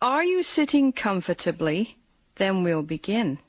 Are you sitting comfortably? Then we'll begin.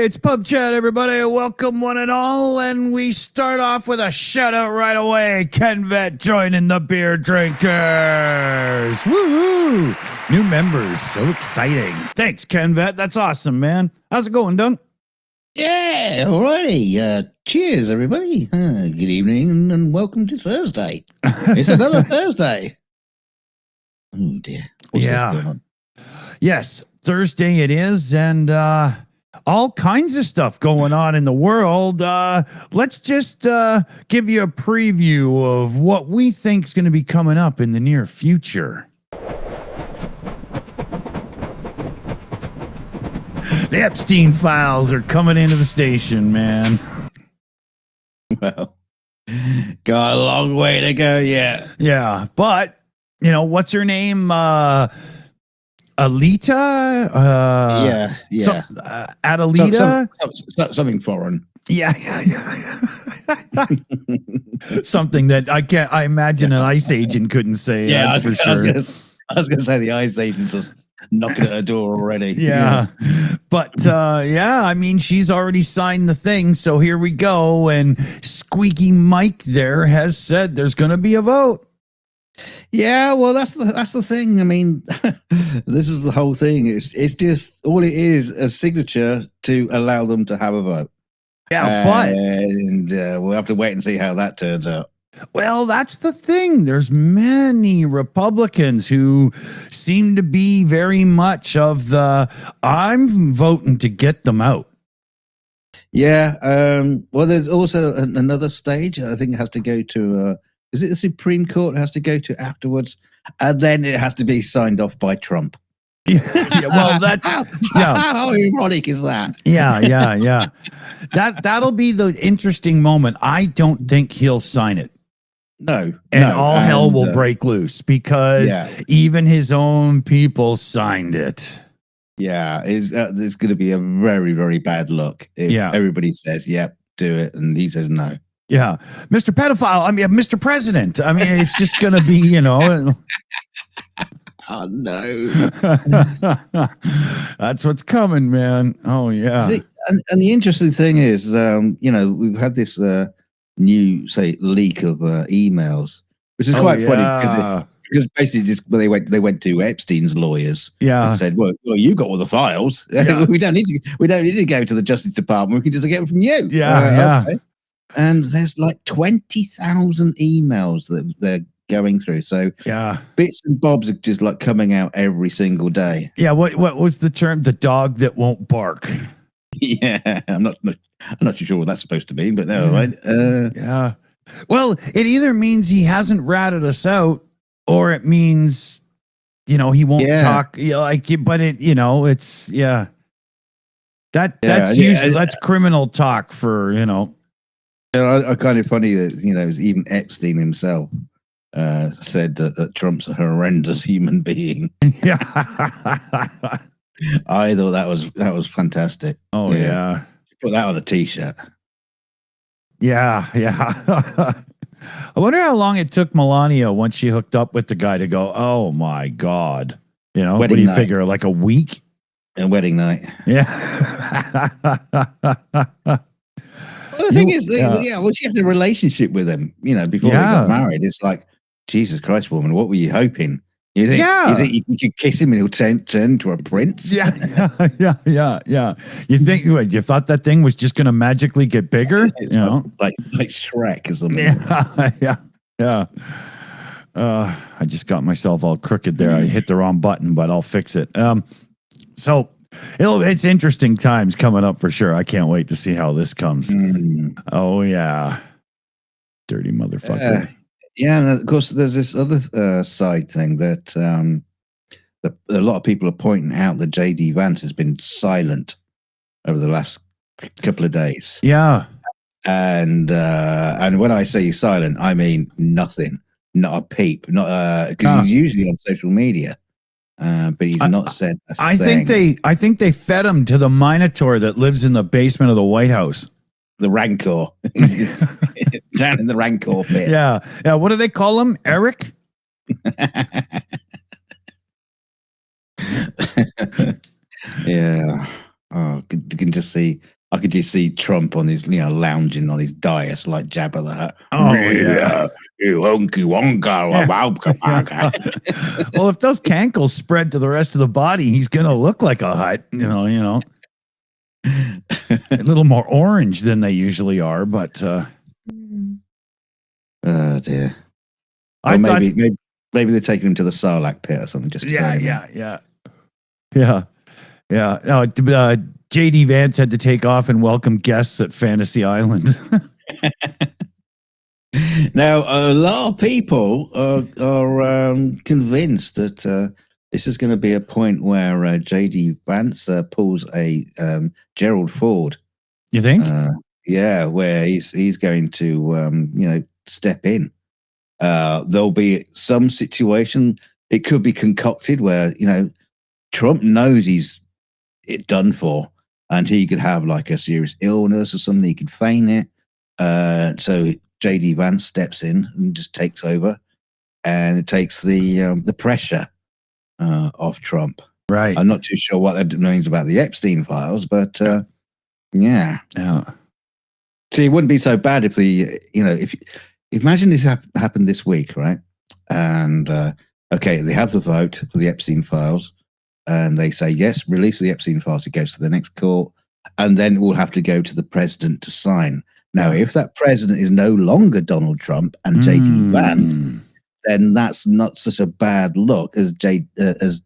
It's Pubchat, everybody. Welcome, one and all. And we start off with a shout out right away. Ken Vet joining the beer drinkers. Woo-hoo! New members. So exciting. Thanks, Ken Vet. That's awesome, man. How's it going, Dunk? Yeah, alrighty. Cheers, everybody. Good evening and welcome to Thursday. It's another Thursday. Oh, dear. What's this going on? Yes, Thursday it is. And, all kinds of stuff going on in the world. Let's just give you a preview of what we think is going to be coming up in the near future. The Epstein files are coming into the station, man. Well, got a long way to go yet. Yeah, but, you know, what's her name? Alita? Adelita? Something foreign. Yeah. Something that I imagine an ICE agent couldn't say. Yeah, that's for sure. I was going to say the ICE agent's just knocking at her door already. Yeah. But, I mean, she's already signed the thing, so here we go. And Squeaky Mike there has said there's going to be a vote. Yeah, well, that's the thing. I mean, this is the whole thing. It's just all it is a signature to allow them to have a vote. Yeah, and we'll have to wait and see how that turns out. Well, that's the thing. There's many Republicans who seem to be very much of the I'm voting to get them out. Yeah. Well, there's also another stage. I think it has to go to. Is it the Supreme Court has to go to afterwards? And then it has to be signed off by Trump. Yeah, well, how ironic is that? Yeah. That'll be the interesting moment. I don't think he'll sign it. No. All hell will break loose because even his own people signed it. Yeah, there's going to be a very, very bad look if everybody says, yep, do it, and he says no. Yeah, Mr. Pedophile. I mean, Mr. President. I mean, it's just going to be, you know. Oh, no. That's what's coming, man. Oh, yeah. See, and the interesting thing is, you know, we've had this new, say, leak of emails, which is quite funny because basically just they went to Epstein's lawyers and said, well, you got all the files. We don't need to go to the Justice Department. We can just get them from you. Yeah. Okay. and there's like 20,000 emails that they're going through. So Yeah. bits and bobs are just like coming out every single day. Yeah. What was the term? The dog that won't bark. Yeah, I'm not too sure what that's supposed to mean, but no, right? Yeah. Well, it either means he hasn't ratted us out, or it means, he won't talk. But it's that's usually that's criminal talk for. I kind of funny that even Epstein himself said that Trump's a horrendous human being. Yeah. I thought that was fantastic. Oh yeah. Put that on a t-shirt. Yeah. I wonder how long it took Melania once she hooked up with the guy to go, oh my God. What do you figure? Like a week? And wedding night. Yeah. Well, the thing is, she had a relationship with him, before they got married. It's like, Jesus Christ, woman, what were you hoping? You think you could kiss him and he'll turn into a prince? Yeah. You think you thought that thing was just going to magically get bigger? It's like Shrek or something. Yeah. I just got myself all crooked there. I hit the wrong button, but I'll fix it. So it's interesting times coming up for sure. I can't wait to see how this comes. Oh yeah, dirty motherfucker. And of course, there's this other side thing that a lot of people are pointing out that JD Vance has been silent over the last couple of days. Yeah, and when I say silent, I mean nothing, not a peep, not because he's usually on social media. But he's not said a thing. I think they fed him to the Minotaur that lives in the basement of the White House. The Rancor. Down in the Rancor pit. Yeah. What do they call him? Eric? Yeah. Oh, you can just see. I could just see Trump on his, lounging on his dais like Jabba the Hutt. Oh yeah, you honky wonka. Well, if those cankles spread to the rest of the body, he's gonna look like a Hutt. A little more orange than they usually are, but. Oh dear. Maybe they're taking him to the Sarlacc pit or something. Just yeah. JD Vance had to take off and welcome guests at Fantasy Island. Now, a lot of people are convinced that this is going to be a point where JD Vance pulls a Gerald Ford. You think? Where he's going to step in. There'll be some situation. It could be concocted where Trump knows he's done for. And he could have like a serious illness or something. He could feign it. So JD Vance steps in and just takes over, and it takes the pressure off Trump. Right. I'm not too sure what that means about the Epstein files, but yeah. See, it wouldn't be so bad if if imagine this happened this week, right? And they have the vote for the Epstein files. And they say, yes, release the Epstein files. It goes to the next court. And then it will have to go to the president to sign. Now, if that president is no longer Donald Trump and JD Vance, then that's not such a bad look as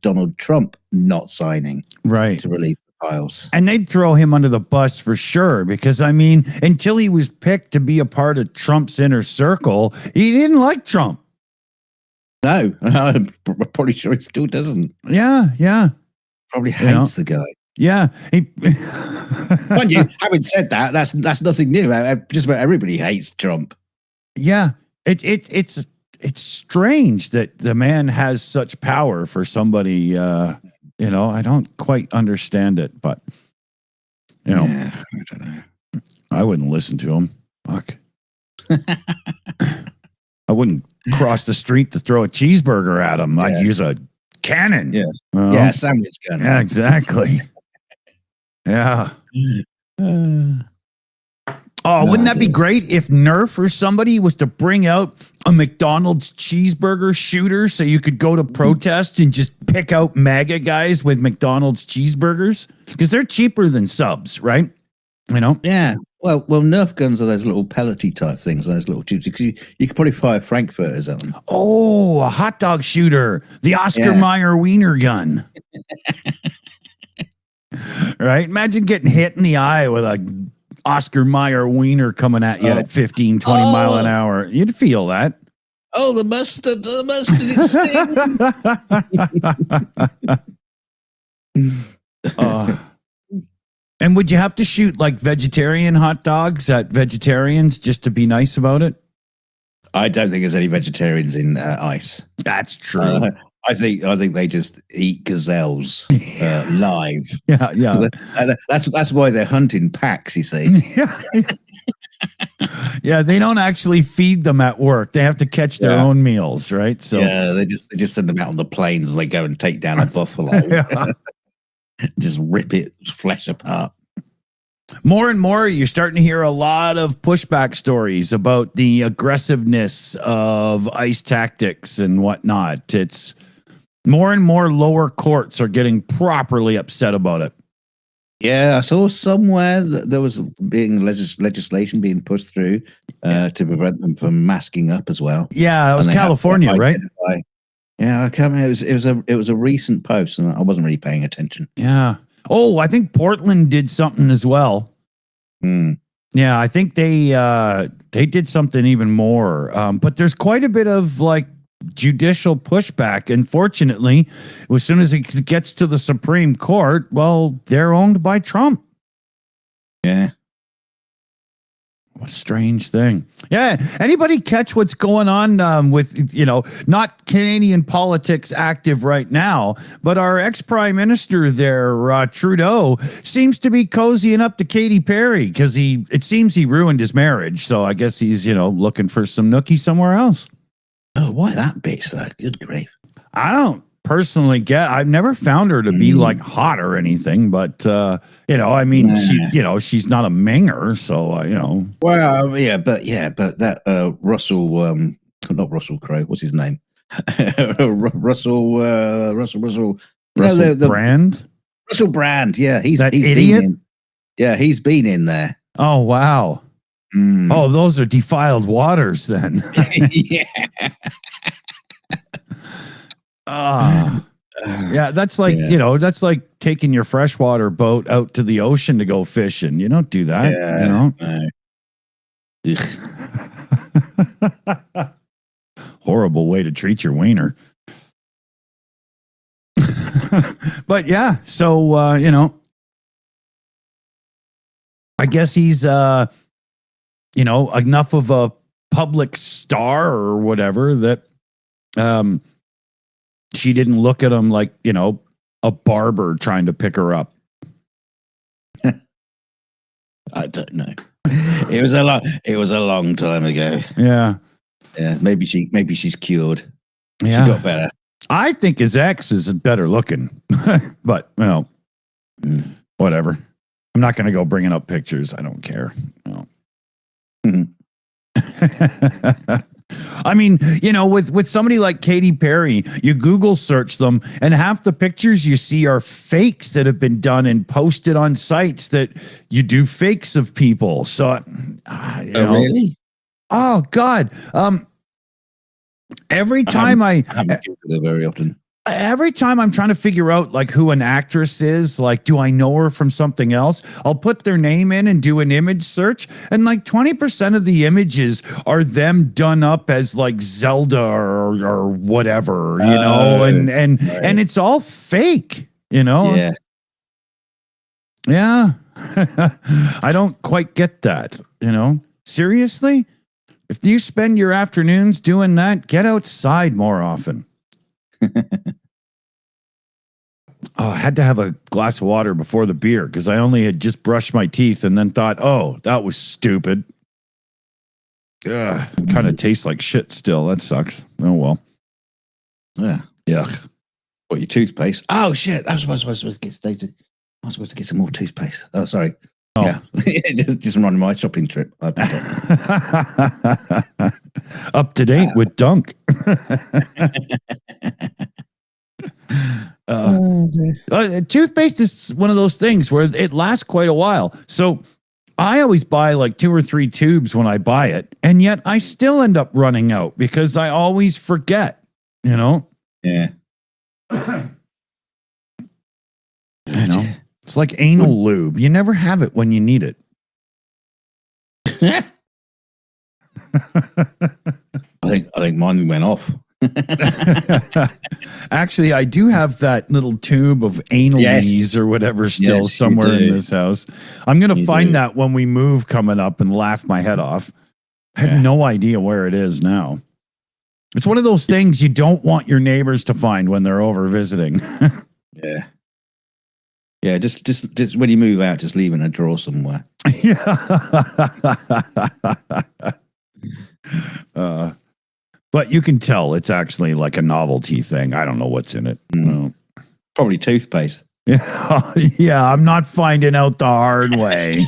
Donald Trump not signing to release the files. And they'd throw him under the bus for sure, because, until he was picked to be a part of Trump's inner circle, he didn't like Trump. No, I'm probably sure he still doesn't. Yeah. Probably hates the guy. Yeah. Mind you, having said that, that's nothing new. Just about everybody hates Trump. Yeah. It's strange that the man has such power for somebody. I don't quite understand it, but I don't know. I wouldn't listen to him. Fuck. I wouldn't cross the street to throw a cheeseburger at him. I'd use a cannon. Yeah, sandwich cannon. Yeah, exactly. Yeah. Wouldn't that be great if Nerf or somebody was to bring out a McDonald's cheeseburger shooter so you could go to protest and just pick out MAGA guys with McDonald's cheeseburgers? Because they're cheaper than subs, right? Yeah. Well, Nerf guns are those little pellety type things, those little tubes. Because you could probably fire frankfurters at them. Oh, a hot dog shooter, the Oscar Mayer wiener gun. Right? Imagine getting hit in the eye with a Oscar Mayer wiener coming at you at 15, 20 mile an hour. You'd feel that. Oh, the mustard, it stings. And would you have to shoot like vegetarian hot dogs at vegetarians just to be nice about it? I don't think there's any vegetarians in ICE. That's true. I think they just eat gazelles live. Yeah. That's why they're hunting packs. You see. Yeah, they don't actually feed them at work. They have to catch their own meals, right? So they just send them out on the plains and they go and take down a buffalo. Just rip its flesh apart. More and more, you're starting to hear a lot of pushback stories about the aggressiveness of ICE tactics and whatnot. It's more and more lower courts are getting properly upset about it. Yeah, I saw somewhere that there was being legislation being pushed through to prevent them from masking up as well. Yeah, it was California, right? Yeah, I can't remember. It was a recent post, and I wasn't really paying attention. Yeah. Oh, I think Portland did something as well. Yeah, I think they did something even more. But there's quite a bit of like judicial pushback. Unfortunately, as soon as it gets to the Supreme Court, well, they're owned by Trump. Yeah. What a strange thing. Yeah. Anybody catch what's going on with, not Canadian politics active right now, but our ex-prime minister there, Trudeau, seems to be cozying up to Katy Perry because it seems he ruined his marriage. So I guess he's, looking for some nookie somewhere else. Oh, why that bitch though? Good grief. I don't personally I've never found her to be like hot or anything, but she's not a minger, so Well, but that Russell, not Russell Crowe, what's his name? Russell Brand. Russell Brand, yeah, he's idiot. He's been in there. Oh wow. Oh, those are defiled waters then. Yeah. Yeah, that's like, that's like taking your freshwater boat out to the ocean to go fishing. You don't do that, Horrible way to treat your wiener. But yeah, so, I guess he's, enough of a public star or whatever that, she didn't look at him like, a barber trying to pick her up. I don't know. It was a long time ago. Yeah. Yeah. Maybe she's cured. Yeah. She got better. I think his ex is better looking, but whatever. I'm not going to go bringing up pictures. I don't care. I mean, with somebody like Katy Perry, you Google search them and half the pictures you see are fakes that have been done and posted on sites that you do fakes of people. So, really? Oh God. Every time I haven't Googled it very often. Every time I'm trying to figure out like who an actress is, like, do I know her from something else? I'll put their name in and do an image search. And like 20% of the images are them done up as like Zelda or whatever, and it's all fake, Yeah. Yeah. I don't quite get that, seriously. If you spend your afternoons doing that, get outside more often. I had to have a glass of water before the beer because I only had just brushed my teeth and then thought, oh, that was stupid. Ugh, kind of tastes like shit still. That sucks. Oh, well. Yeah. Yuck. What, your toothpaste? Oh, shit. I was supposed to get some more toothpaste. Oh, sorry. Oh. Yeah. just running my shopping trip. Up to date with Dunk. Toothpaste is one of those things where it lasts quite a while. So I always buy like 2 or 3 tubes when I buy it, and yet I still end up running out because I always forget, you know? Yeah. You know, it's like anal lube. You never have it when you need it. I think mine went off. Actually, I do have that little tube of anal-ese or whatever still somewhere in this house. I'm going to find that when we move coming up and laugh my head off. I have no idea where it is now. It's one of those things you don't want your neighbors to find when they're over visiting. Yeah. Yeah, just when you move out, just leave it in a drawer somewhere. But you can tell it's actually like a novelty thing. I don't know what's in it. Probably toothpaste. Yeah, yeah, I'm not finding out the hard way.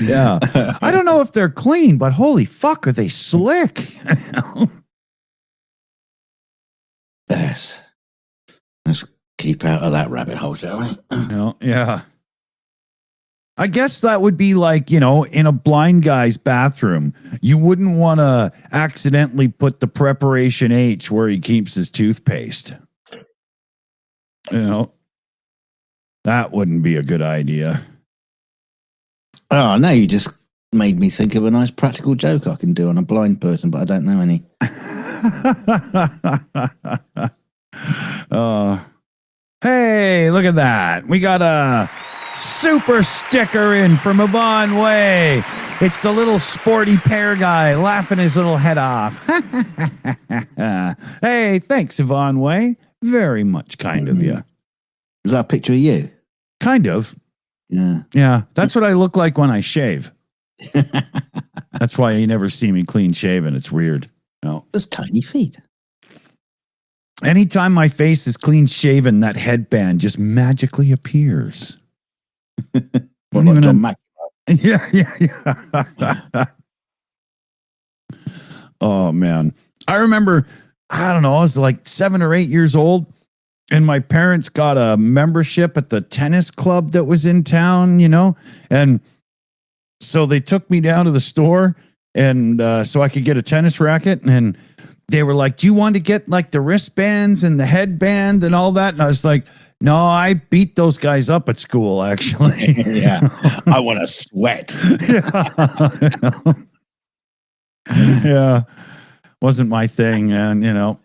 Yeah. I don't know if they're clean, but holy fuck, are they slick? Yes. Let's keep out of that rabbit hole, shall we? Yeah. I guess that would be like, you know, in a blind guy's bathroom, you wouldn't want to accidentally put the preparation H where he keeps his toothpaste. You know, that wouldn't be a good idea. Oh, no, you just made me think of a nice practical joke I can do on a blind person, but I don't know any. Hey, look at that. We got a super sticker in from Yvonne Way. It's the little sporty pear guy laughing his little head off. Hey, thanks, Yvonne Way. Very much kind of you. Is that a picture of you? Kind of. Yeah. Yeah, that's what I look like when I shave. That's why you never see me clean shaven. It's weird. No. There's tiny feet. Anytime my face is clean shaven, that headband just magically appears. What, like John Mac? Yeah. Oh, man. I remember, I don't know, I was like 7 or 8 years old, and my parents got a membership at the tennis club that was in town, you know, and so they took me down to the store and so I could get a tennis racket, and they were like, do you want to get like the wristbands and the headband and all that? And I was like, no, I beat those guys up at school, actually. Yeah. I want to sweat. Yeah. Wasn't my thing. And, you know,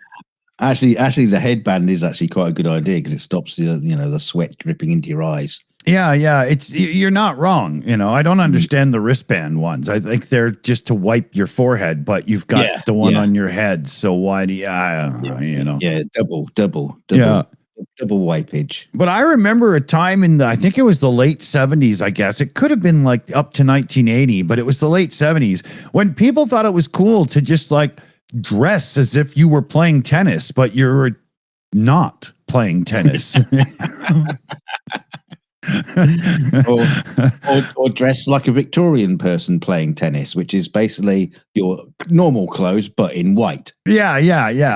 Actually, the headband is actually quite a good idea because it stops the sweat dripping into your eyes. Yeah. You're not wrong. You know, I don't understand the wristband ones. I think they're just to wipe your forehead, but you've got the one on your head. So why do you, you know? Yeah, double wipeage. But I remember a time in I think it was the late 70s, I guess. It could have been like up to 1980, but it was the late 70s when people thought it was cool to just like dress as if you were playing tennis, but you're not playing tennis. or dress like a Victorian person playing tennis, which is basically your normal clothes but in white. Yeah,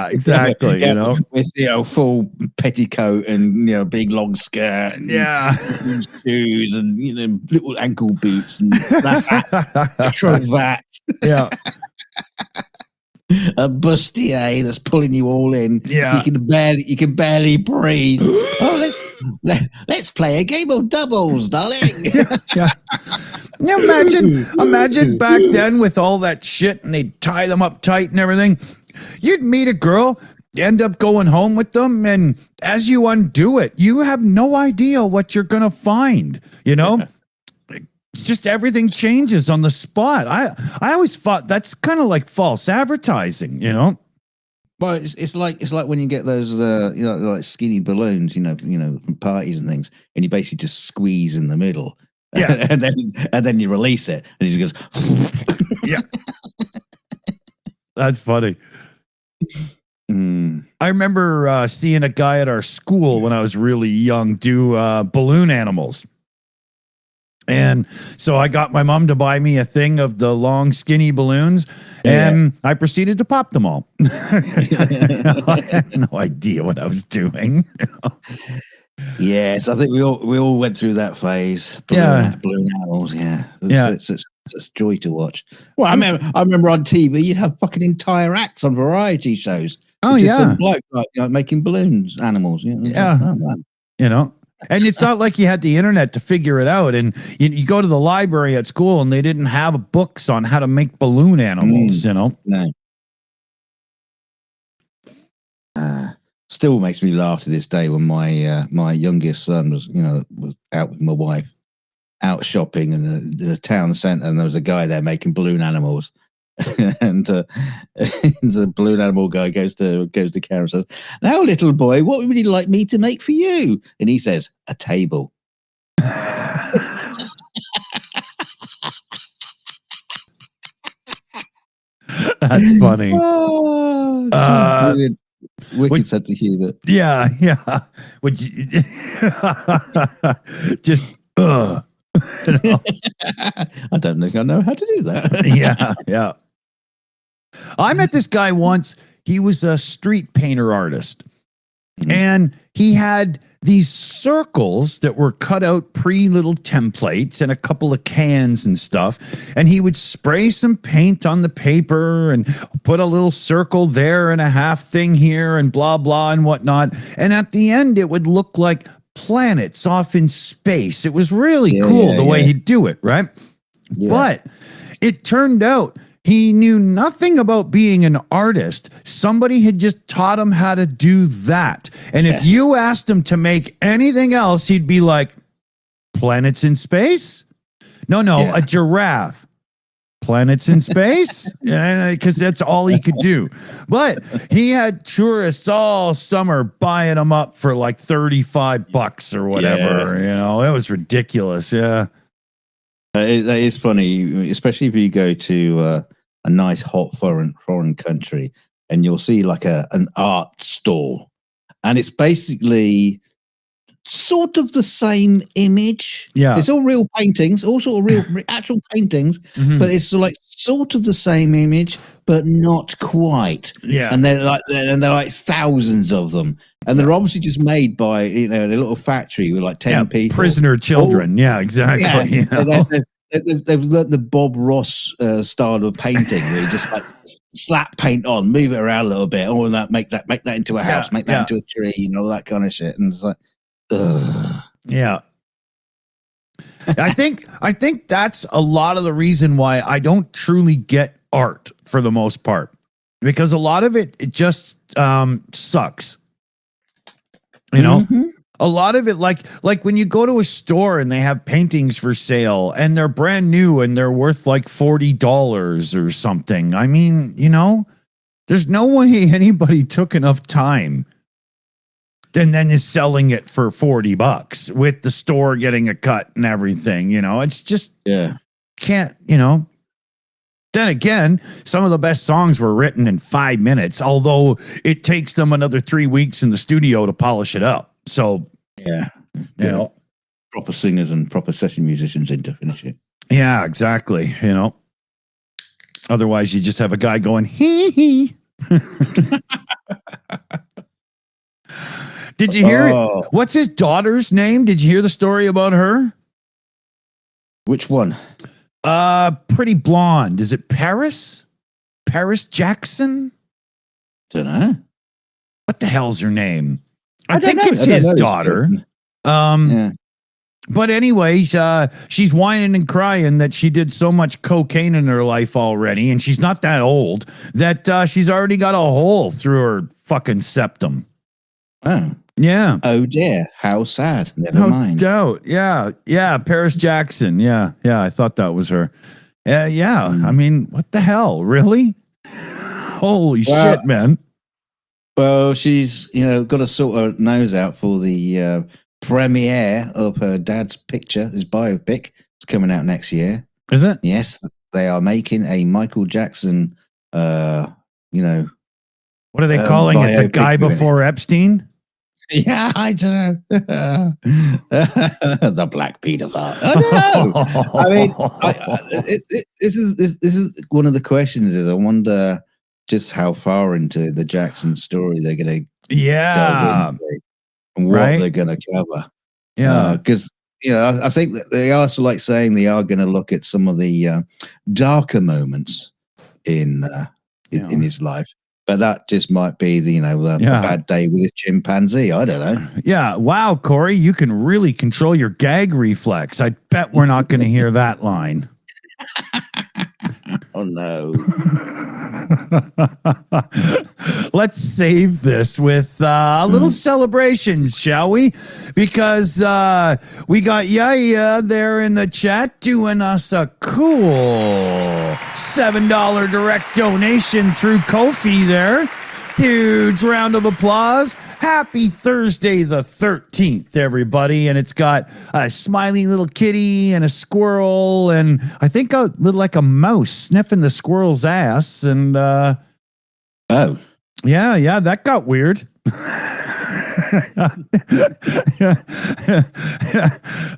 exactly. Yeah, you know, with full petticoat and big long skirt, and shoes and little ankle boots and a cravat. Yeah. A bustier that's pulling you all in. Yeah, you can barely breathe. Let's play a game of doubles, darling. Yeah. Now imagine back then with all that shit, and they'd tie them up tight and everything. You'd meet a girl, end up going home with them, and as you undo it, you have no idea what you're gonna find. You know. Just everything changes on the spot. I always thought that's kind of like false advertising, you know. Well, it's like when you get those like skinny balloons, from parties and things, and you basically just squeeze in the middle, and then you release it, and it just goes. Yeah, that's funny. I remember seeing a guy at our school when I was really young do balloon animals. And so I got my mom to buy me a thing of the long, skinny balloons, and I proceeded to pop them all. I had no idea what I was doing. Yes, I think we all went through that phase. Balloon animals. Yeah, it's a joy to watch. Well, I remember on TV you'd have fucking entire acts on variety shows. Oh, Just some bloke making balloons animals. Yeah. Oh, man. And it's not like you had the internet to figure it out. And you go to the library at school and they didn't have books on how to make balloon animals. No. Still makes me laugh to this day when my youngest son was out with my wife, out shopping in the town centre, and there was a guy there making balloon animals. And the balloon animal guy goes to Karen and says, "Now, little boy, what would you like me to make for you?" And he says, "A table." That's funny. Oh, brilliant. Wicked sense of humor. Yeah. Would you just I don't think I know how to do that. Yeah. I met this guy once. He was a street painter artist. And he had these circles that were cut out little templates and a couple of cans and stuff. And he would spray some paint on the paper and put a little circle there and a half thing here and blah, blah, and whatnot. And at the end, it would look like planets off in space. It was really cool the way he'd do it, right? Yeah. But it turned out he knew nothing about being an artist. Somebody had just taught him how to do that. And if you asked him to make anything else, he'd be like, planets in space? No, a giraffe. Planets in space? Because that's all he could do. But he had tourists all summer buying them up for like $35 or whatever. It was ridiculous. Yeah. That is funny, especially if you go to a nice hot foreign country and you'll see like an art store, and it's basically sort of the same image. Yeah, it's all real paintings, all sort of real actual paintings, but it's sort of the same image, but not quite. Yeah, and they're like thousands of them, and they're obviously just made by a little factory with like 10 people, prisoner children. Yeah, exactly. They've learned the Bob Ross style of painting, where you just like slap paint on, move it around a little bit, and make that into a house, make that into a tree, all that kind of shit. And it's like, ugh. Yeah. I think that's a lot of the reason why I don't truly get art for the most part, because a lot of it just sucks. A lot of it, like when you go to a store and they have paintings for sale and they're brand new and they're worth like $40 or something. I mean, there's no way anybody took enough time and then is selling it for $40 with the store getting a cut and everything. It's just can't. Then again, some of the best songs were written in 5 minutes, although it takes them another 3 weeks in the studio to polish it up. So proper singers and proper session musicians in to finish it. Yeah, exactly. Otherwise you just have a guy going hee hee. Did you hear it? What's his daughter's name? Did you hear the story about her? Which one? Pretty blonde. Is it Paris? Paris Jackson? Don't know. What the hell's her name? I think it's his daughter. But anyway, she's whining and crying that she did so much cocaine in her life already, and she's not that old, that she's already got a hole through her fucking septum. Oh. Yeah. Oh dear. How sad. Never mind. No doubt. Yeah. Paris Jackson. Yeah. I thought that was her. I mean, what the hell? Really? Holy shit, man. Well, she's got to sort her nose out for the premiere of her dad's picture, his biopic. It's coming out next year. Is it? Yes, they are making a Michael Jackson. What are they calling it? The guy before Epstein? Yeah, I don't know. The Black Pedophile. I don't know. I mean, this is one of the questions. Is I wonder just how far into the Jackson story they're going to. Yeah. and what Right? they're going to cover. Yeah. Because I think that they are like saying they are going to look at some of the darker moments in his life. But that just might be the a bad day with a chimpanzee. I don't know. Yeah. Wow, Corey, you can really control your gag reflex. I bet we're not going to hear that line. Oh no. Let's save this with a little celebration, shall we? Because we got Yaya there in the chat doing us a cool $7 direct donation through Ko-fi there. Huge round of applause. Happy Thursday the 13th, everybody. And it's got a smiling little kitty and a squirrel and I think a little like a mouse sniffing the squirrel's ass. And oh. Yeah, that got weird.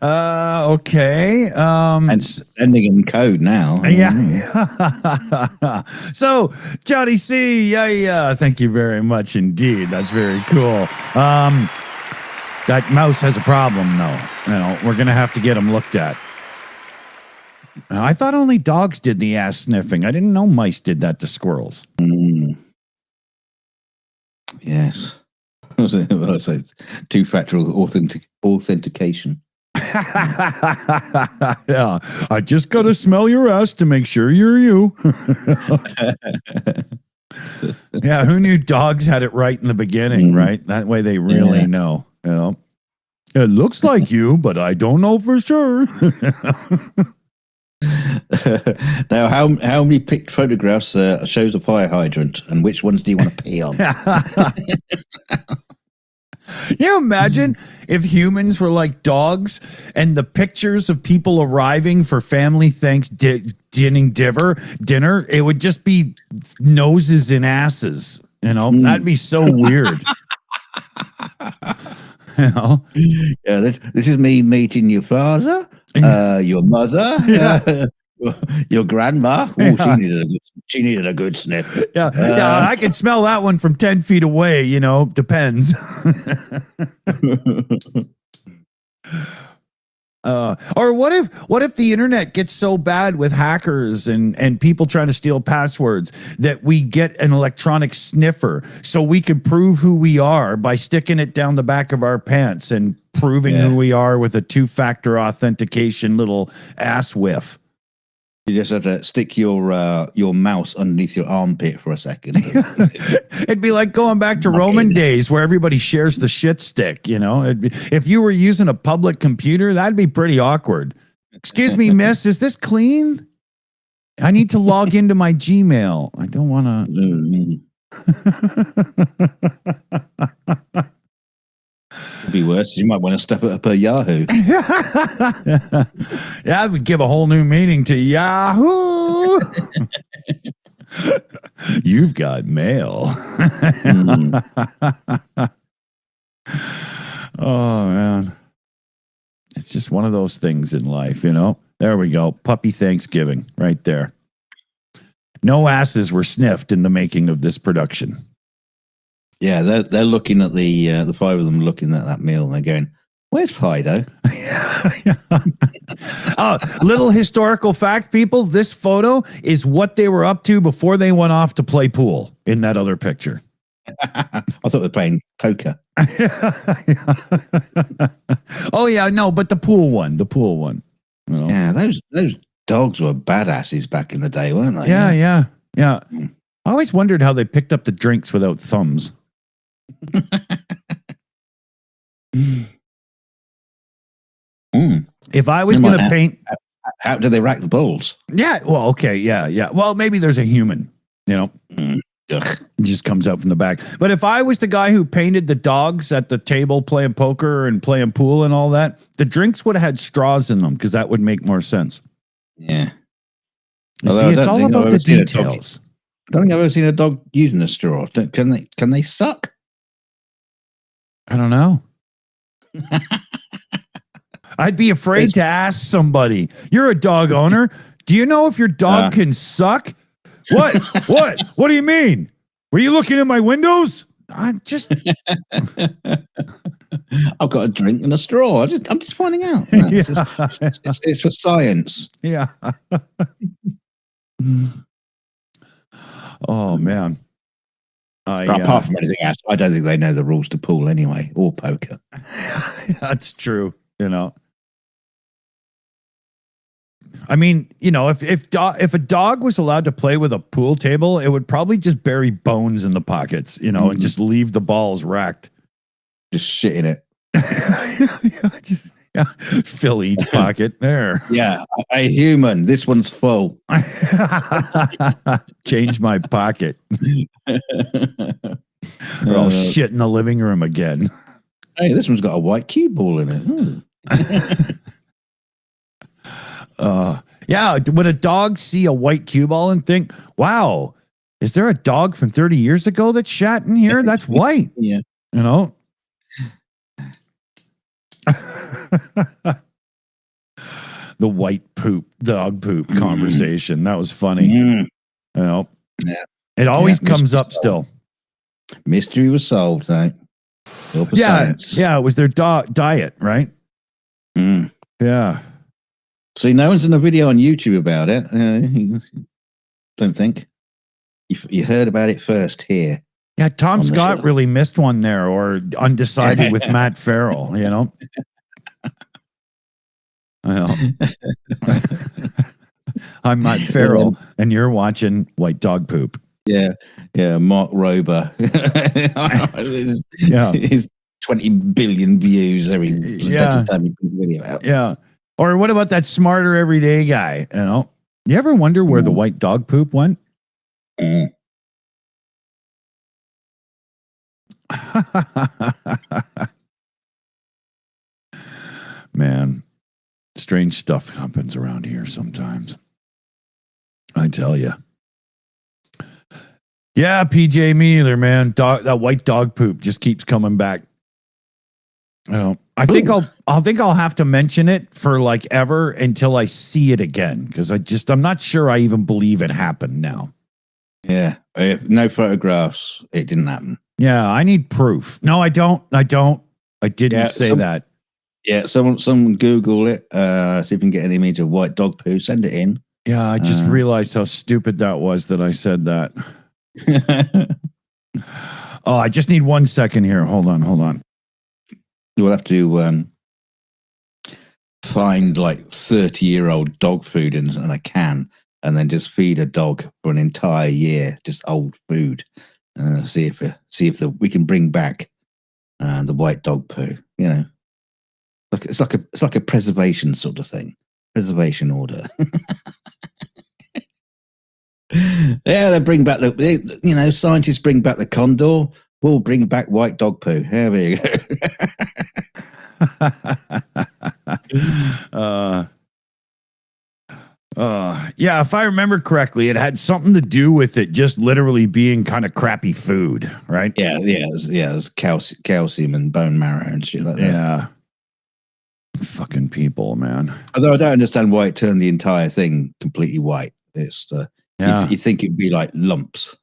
Okay. And sending in code now. Yeah. So, Johnny C, yeah, thank you very much indeed. That's very cool. That mouse has a problem, though. We're going to have to get him looked at. I thought only dogs did the ass sniffing. I didn't know mice did that to squirrels. Yes. I say two-factor authentication. Yeah, I just got to smell your ass to make sure you're you. Yeah, who knew dogs had it right in the beginning, right? That way they really know, It looks like you, but I don't know for sure. Now, how many picked photographs shows a fire hydrant, and which ones do you want to pee on? You imagine if humans were like dogs and the pictures of people arriving for family dinner, it would just be noses and asses. That'd be so weird. Yeah, this is me meeting your father, your mother, your grandma. Oh, she needed a good sniff. Yeah, I can smell that one from 10 feet away. Depends. Or what if the internet gets so bad with hackers and people trying to steal passwords that we get an electronic sniffer so we can prove who we are by sticking it down the back of our pants and proving who we are with a two-factor authentication little ass whiff. You just have to stick your mouse underneath your armpit for a second. It'd be like going back to Roman days where everybody shares the shit stick, If you were using a public computer, that'd be pretty awkward. Excuse me, miss, is this clean? I need to log into my Gmail. I don't want to... It'd be worse. You might want to step it up a Yahoo. Yeah, that would give a whole new meaning to Yahoo. You've got mail. Oh, man. It's just one of those things in life, There we go. Puppy Thanksgiving right there. No asses were sniffed in the making of this production. Yeah, they're looking at the five of them looking at that meal and they're going, "Where's Fido?" Little historical fact, people. This photo is what they were up to before they went off to play pool in that other picture. I thought they were playing poker. Oh yeah, no, but the pool one. Yeah, those dogs were badasses back in the day, weren't they? Yeah. I always wondered how they picked up the drinks without thumbs. If I was going to paint, how do they rack the bowls? Yeah, well, okay, yeah. Well, maybe there's a human, It just comes out from the back. But if I was the guy who painted the dogs at the table playing poker and playing pool and all that, the drinks would have had straws in them because that would make more sense. Yeah. You see, it's all about the details. I don't think I've ever seen a dog using a straw. Can they suck? I don't know. I'd be afraid to ask somebody. You're a dog owner. Do you know if your dog can suck? What? What do you mean? Were you looking at my windows? I just... I've got a drink and a straw. I'm just finding out. No, it's for science. Yeah. Oh man. Apart from anything else, I don't think they know the rules to pool anyway, or poker. That's true. You know. I mean, you know, if a dog was allowed to play with a pool table, it would probably just bury bones in the pockets, you know, and just leave the balls racked. Just shit in it. Fill each pocket there. Yeah, a human. This one's full. Change my pocket. We're all shit in the living room again. Hey, this one's got a white cue ball in it. Yeah, would a dog see a white cue ball and think, wow, is there a dog from 30 years ago that shat in here? That's white. Yeah. You know? The white poop, dog poop conversation. That was funny. You know? Yeah. It always comes up still. Mystery was solved, though. Science. Yeah, it was their diet, right? Yeah. See, no one's done a video on YouTube about it. Don't think. You heard about it first here. Yeah, Tom Scott really missed one there, or undecided with Matt Farrell, you know? I'm Matt Farrell, and you're watching White Dog Poop. Yeah, Mark Rober. His 20 billion views every time he puts a video out. Yeah. Or what about that smarter everyday guy? You know, you ever wonder where the white dog poop went? Man, strange stuff happens around here sometimes. I tell you. Yeah, PJ, me either, man. That white dog poop just keeps coming back. I think I'll have to mention it for like ever until I see it again, because I'm not sure I even believe it happened now. Yeah, no photographs. It didn't happen. Yeah, I need proof. No, I don't. I didn't say that. Yeah, someone Google it. See if you can get an image of white dog poo. Send it in. Yeah, I just realized how stupid that was that I said that. Oh, I just need 1 second here. Hold on. We'll have to find like 30-year-old dog food in a can, and then just feed a dog for an entire year, just old food. See if we can bring back the white dog poo. You know, it's like a preservation sort of thing, preservation order. Yeah, they bring back scientists bring back the condor. We'll bring back white dog poo. There we go. Yeah, if I remember correctly, it had something to do with it just literally being kind of crappy food, right? Yeah. There's calcium and bone marrow and shit like that. Yeah. Fucking people, man. Although I don't understand why it turned the entire thing completely white. It's you think it'd be like lumps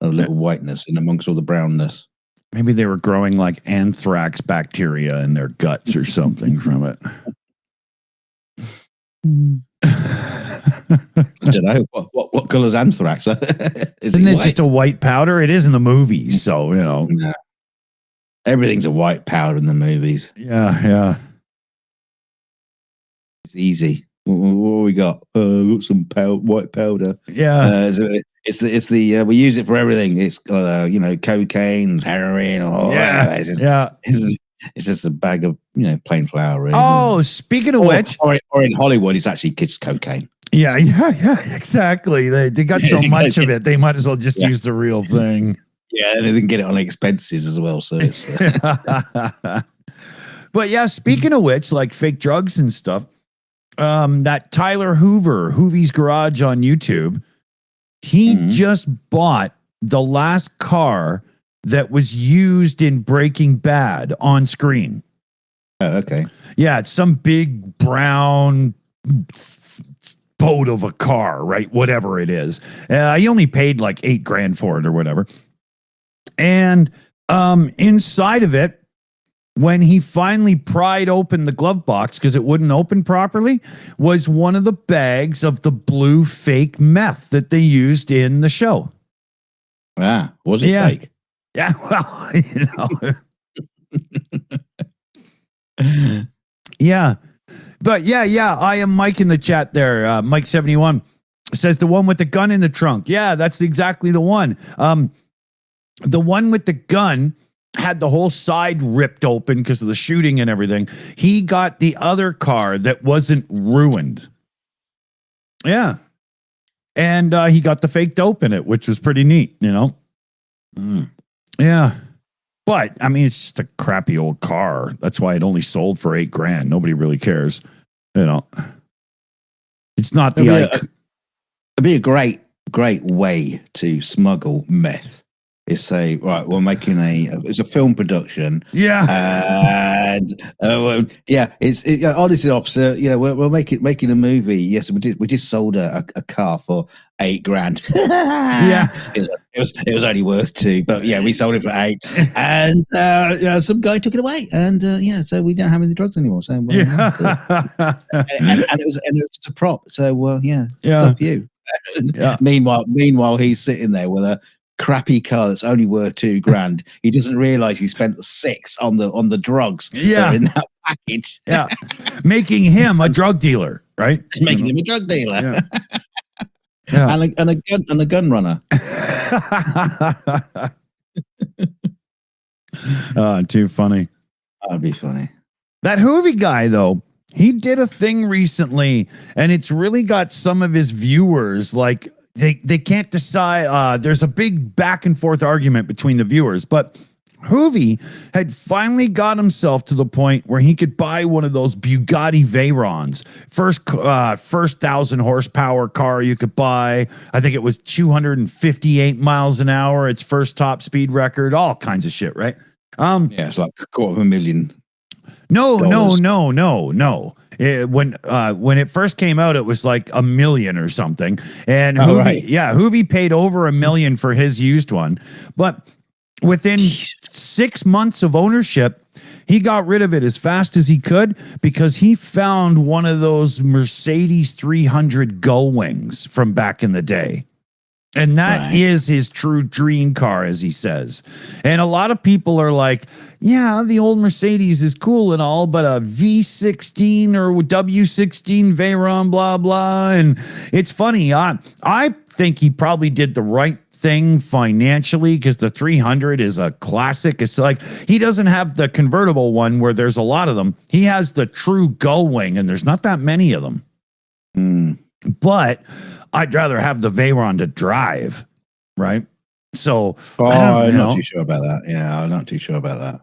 of little whiteness in amongst all the brownness. Maybe they were growing like anthrax bacteria in their guts or something from it. I don't know what color's anthrax. Isn't it just a white powder? It is in the movies, so you know. No. Everything's a white powder in the movies. Yeah. It's easy. What we got? Got some white powder. Yeah. It's the we use it for everything. It's cocaine, heroin, or it's just a bag of plain flour. Oh, speaking of which, or in Hollywood, it's actually kids cocaine. Yeah, exactly. They got so much of it, they might as well just use the real thing. Yeah, and they can get it on expenses as well. So it's. But yeah, speaking of which, like fake drugs and stuff. That Tyler Hoovy's Garage on YouTube, he just bought the last car that was used in Breaking Bad on screen. Oh, okay. Yeah, it's some big brown boat of a car, right? Whatever it is. He only paid like $8,000 for it or whatever. And inside of it, when he finally pried open the glove box because it wouldn't open properly, was one of the bags of the blue fake meth that they used in the show. Ah, was it fake? Yeah, well, you know. Yeah. But yeah, I am Mike in the chat there. Mike71 says the one with the gun in the trunk. Yeah, that's exactly the one. The one with the gun had the whole side ripped open because of the shooting and everything. He got the other car that wasn't ruined. Yeah. And he got the fake dope in it, which was pretty neat, you know? Yeah. But, I mean, it's just a crappy old car. That's why it only sold for $8,000. Nobody really cares. You know? It's not the... It'd be a great way to smuggle meth. Is say, right, we're making it's a film production. Yeah. And honestly, officer, we're making a movie. Yes, we just sold a car for $8,000. Yeah. It was only worth $2,000, but yeah, we sold it for $8,000. And some guy took it away. And so we don't have any drugs anymore. So and it was a prop. So stop you. Yeah. Meanwhile, he's sitting there with a crappy car that's only worth $2,000. He doesn't realize he spent $6,000 on the drugs that are in that package. Yeah. Making him a drug dealer, right? It's making him a drug dealer. Yeah. Yeah. and a gun runner. Too funny. That'd be funny. That Hoovy guy, though, he did a thing recently, and it's really got some of his viewers like they can't decide. There's a big back and forth argument between the viewers, but Hoovy had finally got himself to the point where he could buy one of those Bugatti Veyrons, first 1,000 horsepower car you could buy. I think it was 258 miles an hour. Its first top speed record, all kinds of shit, right? It's like $250,000. No. When it first came out, it was like $1 million or something. And Hoovy paid over $1 million for his used one. But within 6 months of ownership, he got rid of it as fast as he could because he found one of those Mercedes 300 Gull Wings from back in the day. And that is his true dream car, as he says. And a lot of people are like, yeah, the old Mercedes is cool and all, but a V16 or W16 Veyron, blah, blah. And it's funny. I think he probably did the right thing financially because the 300 is a classic. It's like he doesn't have the convertible one where there's a lot of them. He has the true Gull Wing, and there's not that many of them. But I'd rather have the Veyron to drive, right? So I'm not too sure about that. Yeah, I'm not too sure about that.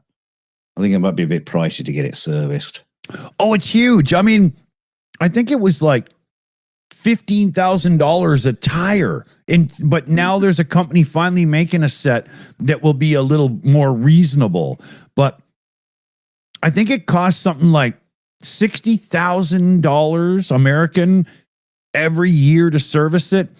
I think it might be a bit pricey to get it serviced. Oh, it's huge. I mean, I think it was like $15,000 a tire. But now there's a company finally making a set that will be a little more reasonable. But I think it costs something like $60,000 American every year to service it.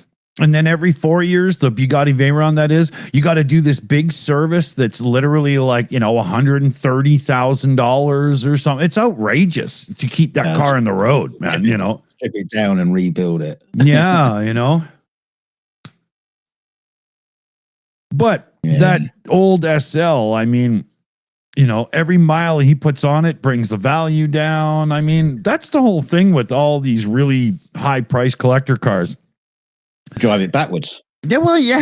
And then every 4 years, the Bugatti Veyron, that is, you got to do this big service that's literally like, $130,000 or something. It's outrageous to keep that car on the road, man, Strip it down and rebuild it. Yeah, But that old SL, I mean, every mile he puts on it brings the value down. I mean, that's the whole thing with all these really high price collector cars. Drive it backwards. Yeah, well, yeah.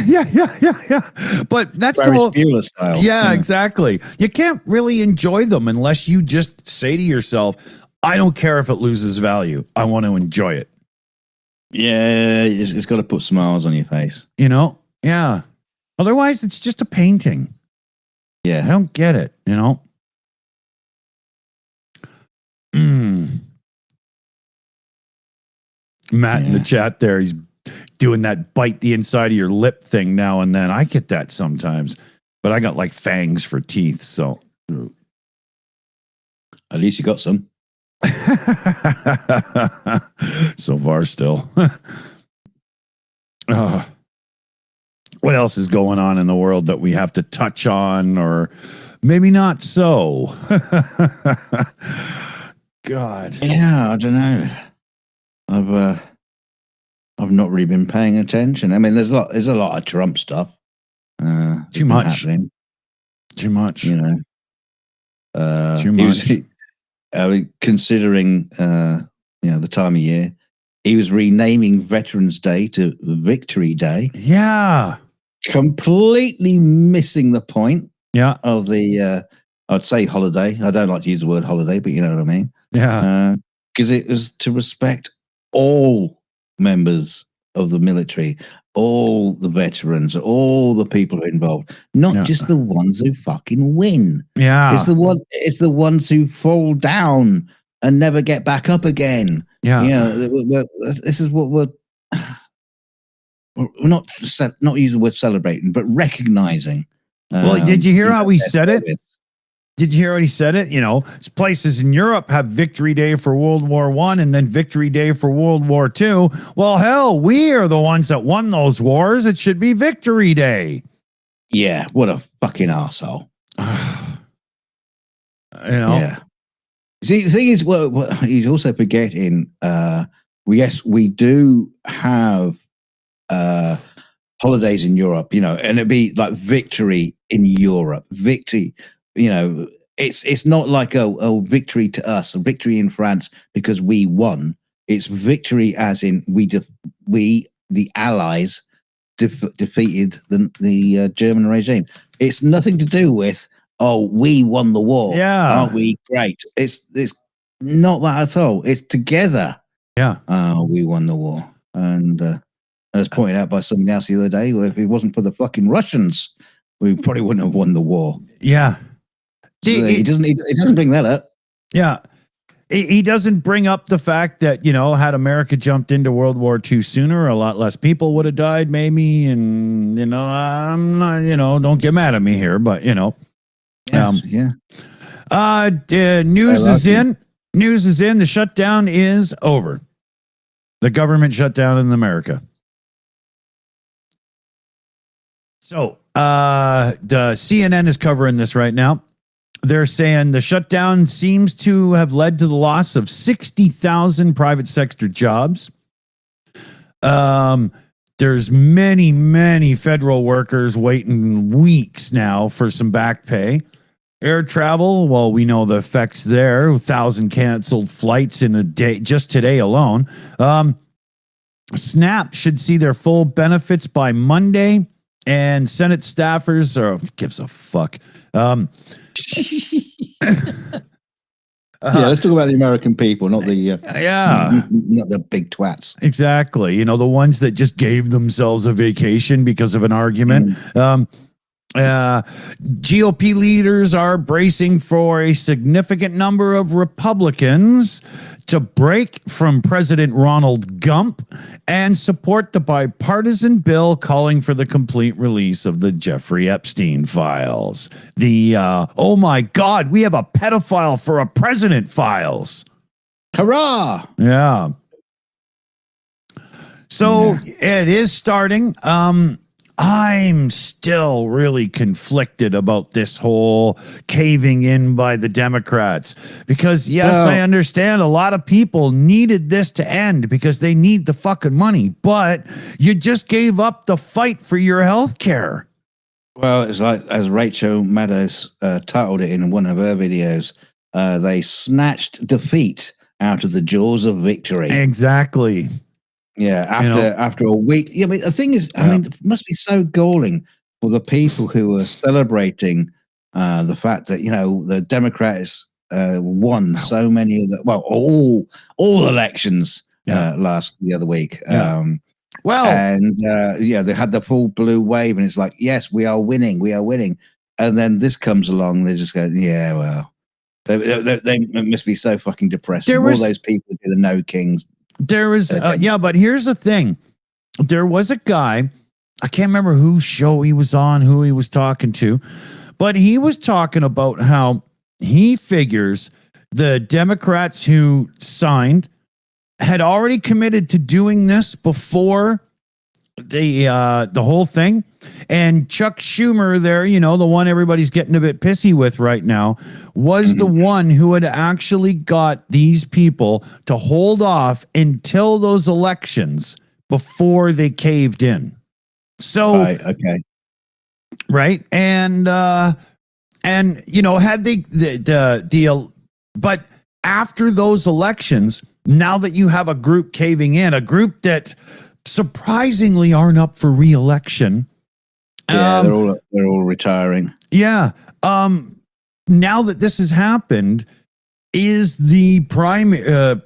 But that's the whole Bueller style. Yeah, exactly. You can't really enjoy them unless you just say to yourself, I don't care if it loses value. I want to enjoy it. Yeah, it's got to put smiles on your face. Yeah. Otherwise, it's just a painting. Yeah. I don't get it, Matt in the chat there, he's doing that bite the inside of your lip thing now and then. I get that sometimes, but I got like fangs for teeth, so. At least you got some. So far still. What else is going on in the world that we have to touch on or maybe not so. God. Yeah, I don't know. I've not really been paying attention. I mean, there's a lot of Trump stuff. Too much. Happening, Too much. you know. Too much. I mean, considering the time of year, he was renaming Veterans Day to Victory Day. Yeah. Completely missing the point. Yeah. Of the I'd say holiday. I don't like to use the word holiday, but you know what I mean. Yeah. Because it was to respect all members of the military, all the veterans, all the people involved, not just the ones who fucking win. Yeah. It's the ones who fall down and never get back up again. Yeah. You know, this is what we're not using the word celebrating, but recognizing. Well, did you hear how he said it? Did you hear what he said it? You know, places in Europe have Victory Day for World War I and then Victory Day for World War II. Well, hell, we are the ones that won those wars. It should be Victory Day. Yeah, what a fucking arsehole. Yeah. See, the thing is, what he's also forgetting, yes, we do have holidays in Europe, you know, and it'd be like victory in Europe. Victory, you know, it's not like a victory to us, a victory in France because we won. It's victory as in we the Allies defeated the German regime. It's nothing to do with we won the war. Yeah, aren't we great? It's not that at all. It's together. Yeah, we won the war, and as pointed out by somebody else the other day, if it wasn't for the fucking Russians, we probably wouldn't have won the war. Yeah. So he doesn't bring that up. Yeah. He doesn't bring up the fact that, you know, had America jumped into World War II sooner, a lot less people would have died, maybe. And, you know, I'm not, you know, don't get mad at me here, but, you know. Yeah. News is in. News is in. The shutdown is over. The government shutdown in America. So the CNN is covering this right now. They're saying the shutdown seems to have led to the loss of 60,000 private sector jobs. There's many, many federal workers waiting weeks now for some back pay. Air travel, well, we know the effects there. 1,000 canceled flights in a day, just today alone. SNAP should see their full benefits by Monday. And Senate staffers gives a fuck. Yeah, let's talk about the American people, not the not the big twats. Exactly. You know, the ones that just gave themselves a vacation because of an argument. GOP leaders are bracing for a significant number of Republicans to break from President Ronald Gump and support the bipartisan bill calling for the complete release of the Jeffrey Epstein files. The, oh my God, we have a pedophile for a president files. Hurrah! Yeah. So it is starting. I'm still really conflicted about this whole caving in by the Democrats because, yes, I understand a lot of people needed this to end because they need the fucking money, but you just gave up the fight for your health care. Well, it's like, as Rachel Maddow titled it in one of her videos, they snatched defeat out of the jaws of victory. Exactly. Yeah, after a week. Yeah, but the thing is, I mean, it must be so galling for the people who are celebrating the fact that, you know, the Democrats won so many of the all elections the other week. They had the full blue wave, and it's like, yes, we are winning, and then this comes along, they just go, yeah, well, they must be so fucking depressing. All those people who are no kings. There was, but here's the thing. There was a guy, I can't remember whose show he was on, who he was talking to, but he was talking about how he figures the Democrats who signed had already committed to doing this before the whole thing. And Chuck Schumer there, the one everybody's getting a bit pissy with right now, was the one who had actually got these people to hold off until those elections before they caved in. So, right, okay. Right. And had but after those elections, now that you have a group caving in, a group that surprisingly aren't up for re-election. Yeah, they're all retiring. Yeah. Now that this has happened, is the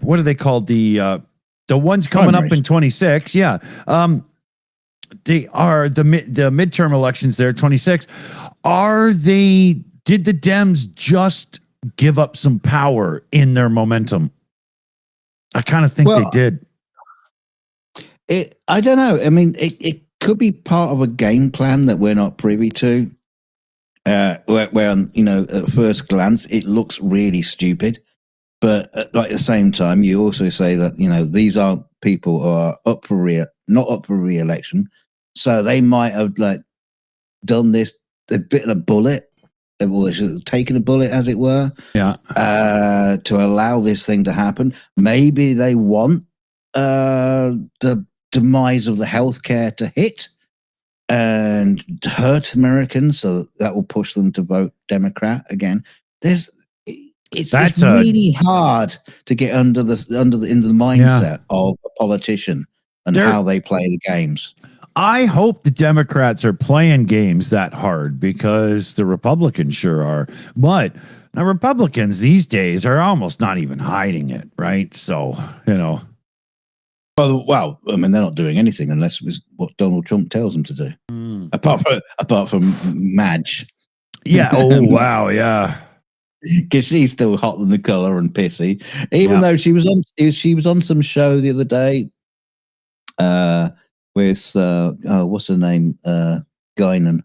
what are they called? The ones coming Primaries. up in 26. Yeah. They are the midterm elections there, 26. Did the Dems just give up some power in their momentum? I kind of think they did. I don't know. I mean, it could be part of a game plan that we're not privy to. Where at first glance it looks really stupid, but at the same time, you also say that these aren't people who are not up for re-election, so they might have done this. They've bitten a bullet. Well, they should have taken a bullet, as it were. Yeah. To allow this thing to happen. Maybe they want the demise of the healthcare to hit and hurt Americans, so that will push them to vote Democrat again. It's really hard to get into the mindset of a politician and how they play the games. I hope the Democrats are playing games that hard, because the Republicans sure are. But the Republicans these days are almost not even hiding it, right? So, Well, I mean, they're not doing anything unless it's what Donald Trump tells them to do. Apart from Madge. Yeah. Oh, wow. Yeah. Because she's still hot than the color and pissy, even though she was on some show the other day. With what's her name? Guinan.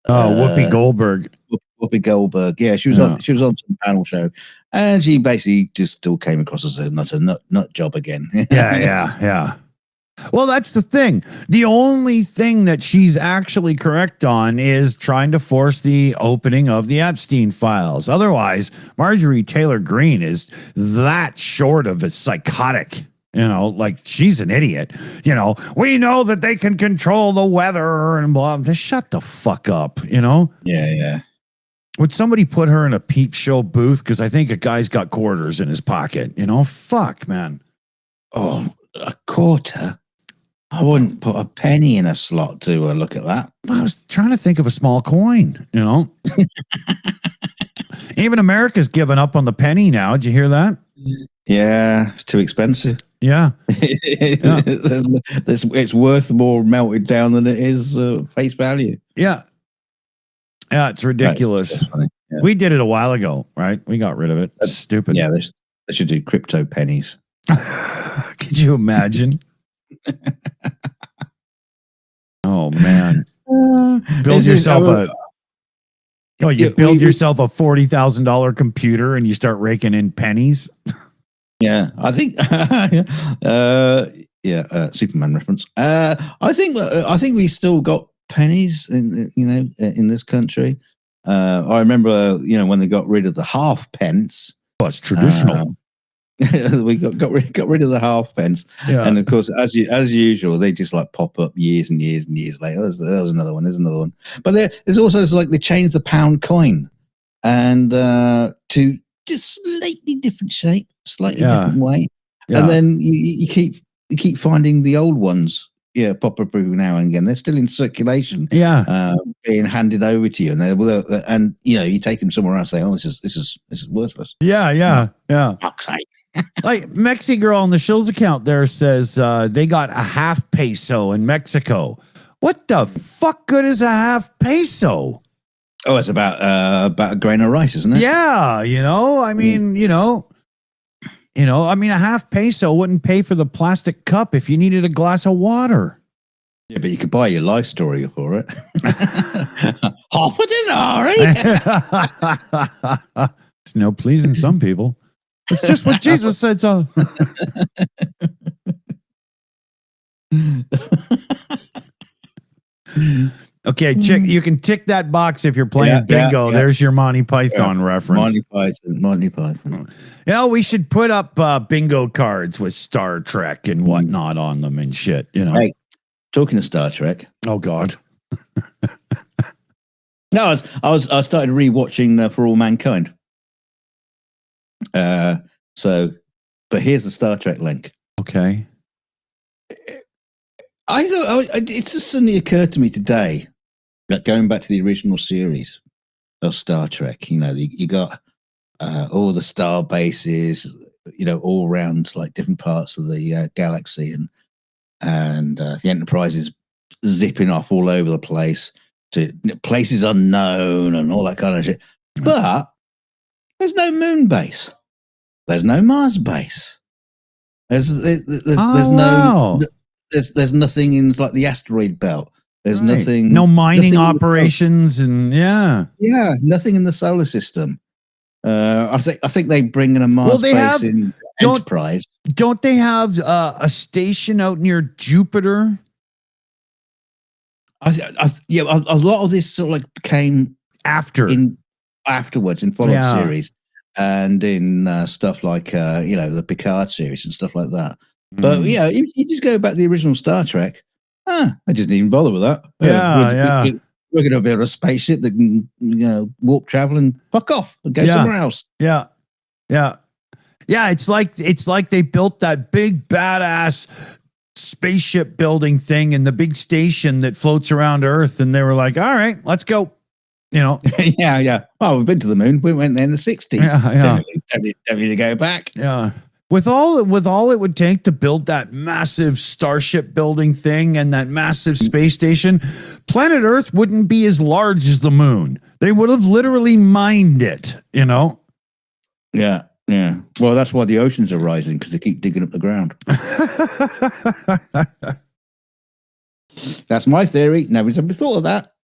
Whoopi Goldberg. Whoopi Goldberg. Yeah, she was on some panel show, and she basically just still came across as a nut job again. Yeah. Well, that's the thing. The only thing that she's actually correct on is trying to force the opening of the Epstein files. Otherwise, Marjorie Taylor Greene is that short of a psychotic. She's an idiot. We know that they can control the weather and blah. Just shut the fuck up, Yeah. Would somebody put her in a peep show booth? Because I think a guy's got quarters in his pocket. Fuck, man. Oh, a quarter? I wouldn't put a penny in a slot to look at that. I was trying to think of a small coin, Even America's given up on the penny now. Did you hear that? Yeah, it's too expensive. Yeah. It's worth more melted down than it is face value. Yeah. Yeah, it's ridiculous. That's funny. Yeah. We did it a while ago, right? We got rid of it. It's stupid. Yeah, they should do crypto pennies. Could you imagine? Oh, man. Build yourself yourself a $40,000 computer and you start raking in pennies. Yeah, I think. Superman reference. I think we still got pennies in this country. I remember when they got rid of the half pence. Well, it's traditional. We got rid of the half pence, and of course, as usual, they just pop up years and years and years later. There's another one. There's another one. But there's also they changed the pound coin, and to just slightly different shape, slightly different way, and then you keep finding the old ones. Yeah, pop up every now and again. They're still in circulation. Yeah, being handed over to you, and you take them somewhere else. Say, oh, this is worthless. Yeah. Fuck's sake. Mexi girl on the Shills account there says they got a half peso in Mexico. What the fuck good is a half peso? Oh, it's about a grain of rice, isn't it? Yeah, I mean, a half peso wouldn't pay for the plastic cup if you needed a glass of water. Yeah, but you could buy your life story for it. Half a denarii. It's no pleasing some people. It's just what Jesus said. So. Okay, check. You can tick that box if you're playing bingo. There's your Monty Python reference. Monty Python. Yeah, we should put up bingo cards with Star Trek and whatnot on them and shit. You know. Hey, talking of Star Trek. Oh God. No, I started rewatching For All Mankind. But here's the Star Trek link. Okay. It just suddenly occurred to me today that going back to the original series of Star Trek, you know, you got all the star bases, you know, all around like different parts of the galaxy, and the Enterprise is zipping off all over the place to places unknown and all that kind of shit. But there's no moon base. There's no Mars base. There's nothing in like the asteroid belt. There's nothing. No mining operations nothing in the solar system. I think they bring in a Mars base in Enterprise. Don't they have a station out near Jupiter? A lot of this sort of like came afterwards in follow-up series and in stuff like the Picard series and stuff like that. But you just go back to the original Star Trek. I just didn't even bother with that. We're going to build a spaceship that can warp travel and fuck off and go somewhere else. Yeah. It's like they built that big badass spaceship building thing in the big station that floats around Earth, and they were like, "All right, let's go." You know. Yeah. Well, we've been to the moon. We went there in the 60s. Yeah. Don't need to go back. Yeah. With all it would take to build that massive starship building thing and that massive space station, planet Earth wouldn't be as large as the moon. They would have literally mined it, you know? Yeah. Well, that's why the oceans are rising, because they keep digging up the ground. That's my theory. Nobody's ever thought of that.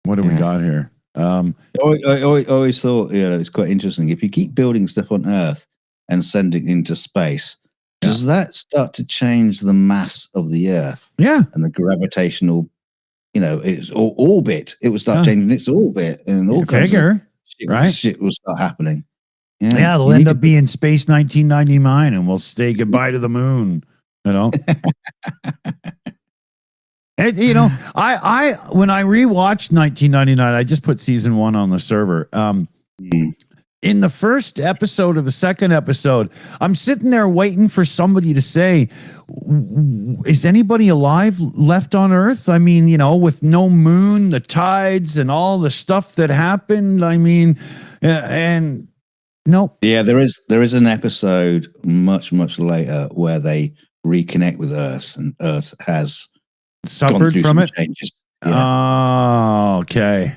What do we got here? I always thought, it's quite interesting. If you keep building stuff on Earth and sending it into space, does that start to change the mass of the Earth? Yeah. And the gravitational, its orbit. It will start changing its orbit, and all kinds of shit will start happening. Yeah, it'll end up being Space 1999, and we'll say goodbye to the moon. You know. And, I when I rewatched 1999, I just put season 1 on the server. In the first episode of the second episode, I'm sitting there waiting for somebody to say, is anybody alive left on Earth? I mean, with no moon, the tides, and all the stuff that happened. I mean, and nope. Yeah, there is an episode much, much later where they reconnect with Earth, and Earth has suffered from it. Changes. Yeah. Oh, okay.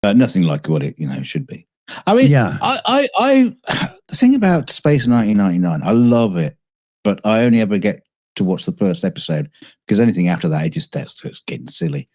Nothing like what it should be. I mean, I the thing about Space 1999, I love it, but I only ever get to watch the first episode, because anything after that, it just starts getting silly.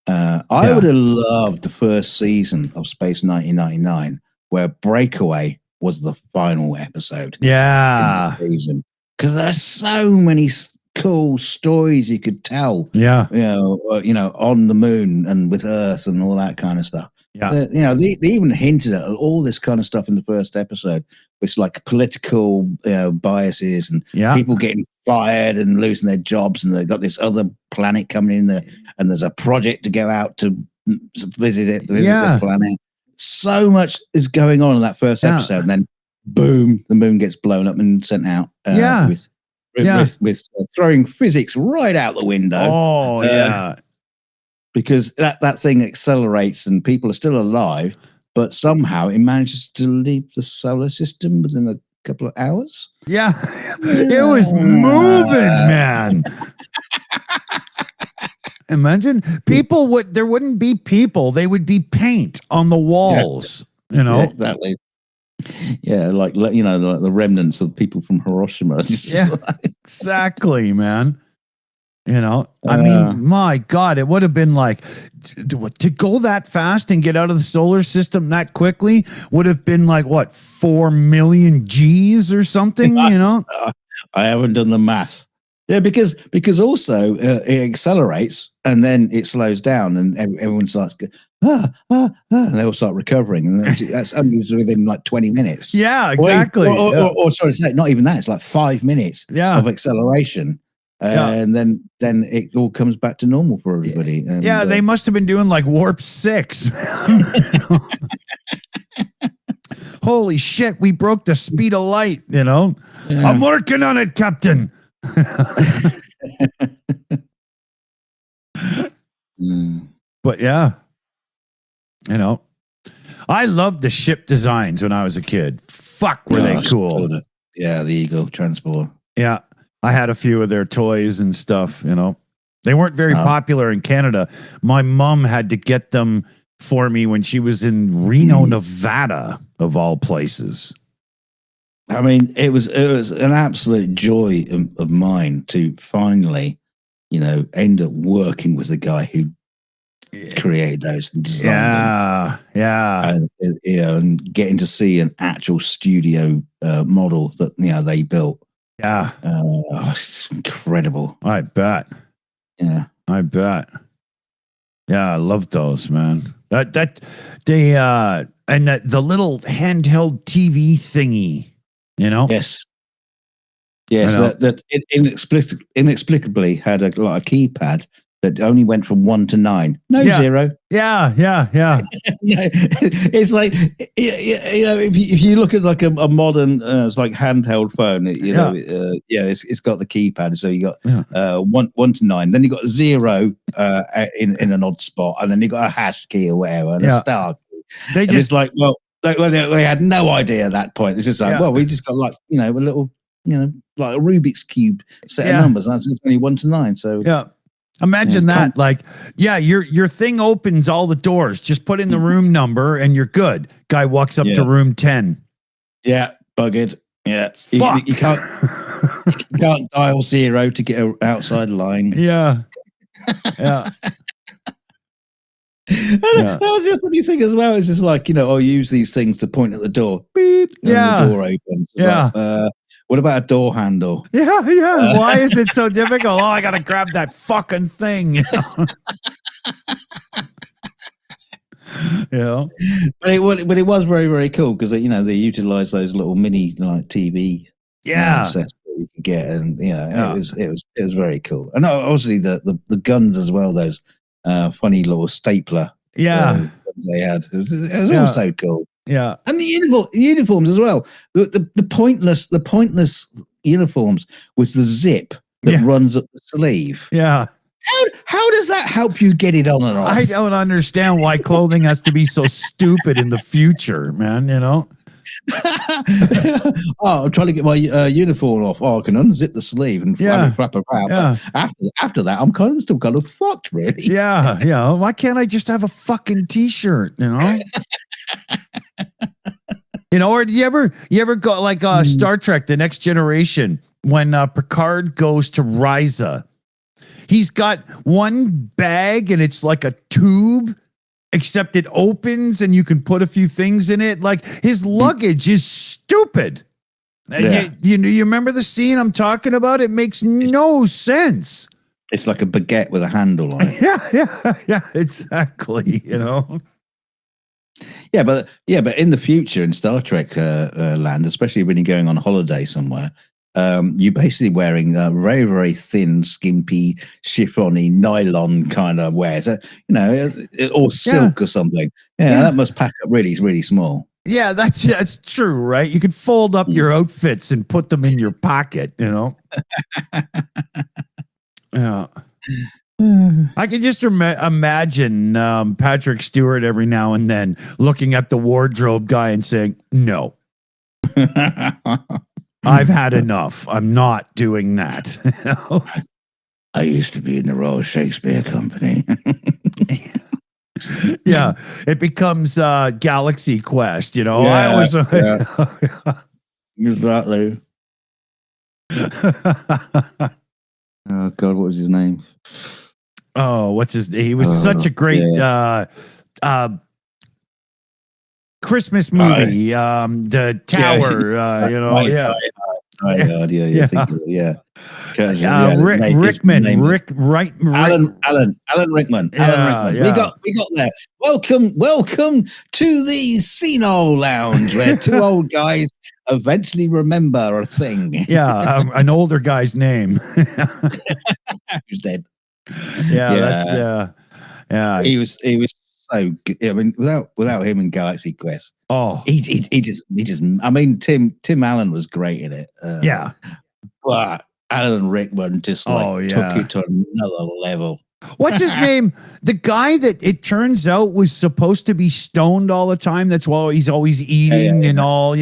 I would have loved the first season of Space 1999, where Breakaway was the final episode. Yeah, in the season, because there are so many cool stories you could tell. Yeah, on the moon and with Earth and all that kind of stuff. Yeah, they even hinted at all this kind of stuff in the first episode, which like political biases and people getting fired and losing their jobs, and they've got this other planet coming in there, and there's a project to go out to visit the planet. So much is going on in that first episode, and then boom, the moon gets blown up and sent out. With throwing physics right out the window. Oh, because that thing accelerates and people are still alive, but somehow it manages to leave the solar system within a couple of hours. Yeah. It was moving, man. Imagine there wouldn't be people. They would be paint on the walls, Yeah, exactly. Yeah, like the remnants of people from Hiroshima. Yeah, exactly, man. You know, I mean, my God, it would have been like to go that fast and get out of the solar system that quickly would have been like what 4 million G's or something. You know, I haven't done the math. Yeah, because also it accelerates and then it slows down and everyone starts and they all start recovering, and that's only within like 20 minutes. Yeah, exactly. Or sorry, not even that. It's like 5 minutes of acceleration. And then it all comes back to normal for everybody. And, they must have been doing like warp 6. Holy shit, we broke the speed of light, you know. Yeah. I'm working on it, Captain. But yeah, you know, I loved the ship designs when I was a kid. Fuck, were they cool? Yeah, the Eagle transport. Yeah. I had a few of their toys and stuff, you know. They weren't very popular in Canada. My mom had to get them for me when she was in Reno, Nevada, of all places. I mean, it was an absolute joy of mine to finally, you know, end up working with the guy who created those and designed them. Yeah. And, you know, and getting to see an actual studio model that, you know, they built. Yeah. It's incredible. I bet. Yeah. I bet. Yeah, I love those, man. And the little handheld TV thingy, you know? Yes. Yes, that it inexplicably had a keypad that only went from 1 to 9. No 0. Yeah. It's like, you know, if you look at like a modern it's like handheld phone, you know, it's got the keypad. So you got 1 to 9, then you got 0 in an odd spot, and then you got a hash key or whatever, and a star key. It's like, well, they had no idea at that point. It's just like, well, we just got like, you know, a little, you know, like a Rubik's Cube set of numbers, and it's only 1 to 9. So imagine that. Like, your thing opens all the doors. Just put in the room number and you're good. Guy walks up to room 10. Yeah, buggered. Yeah. Fuck. You can't dial 0 to get an outside line. Yeah. That was the funny thing as well. It's just like, you know, I'll use these things to point at the door. Beep, and the door opens. It's like, what about a door handle? Yeah. Why is it so difficult? Oh, I got to grab that fucking thing. You know? But it was very, very cool because, you know, they utilized those little mini like TV sets that you could get, and you know, it was very cool. And obviously the guns as well. Those funny little stapler. Guns they had. It was all so cool. Yeah, and the uniforms as well. The pointless uniforms with the zip that runs up the sleeve. Yeah. How does that help you get it on and off? I don't understand why clothing has to be so stupid in the future, man. You know. I'm trying to get my uniform off. I can unzip the sleeve and flap around. Yeah. After that, I'm still kind of fucked, really. Yeah. Why can't I just have a fucking t-shirt? You know. You know, or do you ever go like Star Trek: The Next Generation when Picard goes to Risa? He's got one bag and it's like a tube, except it opens and you can put a few things in it. Like his luggage is stupid. Yeah. You remember the scene I'm talking about? It makes no sense. It's like a baguette with a handle on it. Yeah, exactly. You know. Yeah, but in the future in Star Trek land, especially when you're going on holiday somewhere, you're basically wearing very, very thin, skimpy, chiffony, nylon kind of wear. So, you know, or silk or something. Yeah, that must pack up really, really small. Yeah, that's true, right? You could fold up your outfits and put them in your pocket, you know? Yeah. I can just imagine Patrick Stewart every now and then looking at the wardrobe guy and saying, no. I've had enough. I'm not doing that. I used to be in the Royal Shakespeare Company. Yeah, it becomes Galaxy Quest, you know. Yeah, I always exactly. Oh God, what was his name? Oh, what's his? He was such a great Christmas movie. The Tower. Rickman. Alan Rickman. We got there. Welcome to the Senile Lounge, where two old guys eventually remember a thing. An older guy's name. Who's dead. Yeah. He was so good. I mean, without him in Galaxy Quest. Oh, he just. I mean, Tim Allen was great in it. But Alan Rickman just took it to another level. What's his name? The guy that it turns out was supposed to be stoned all the time. That's why he's always eating and all,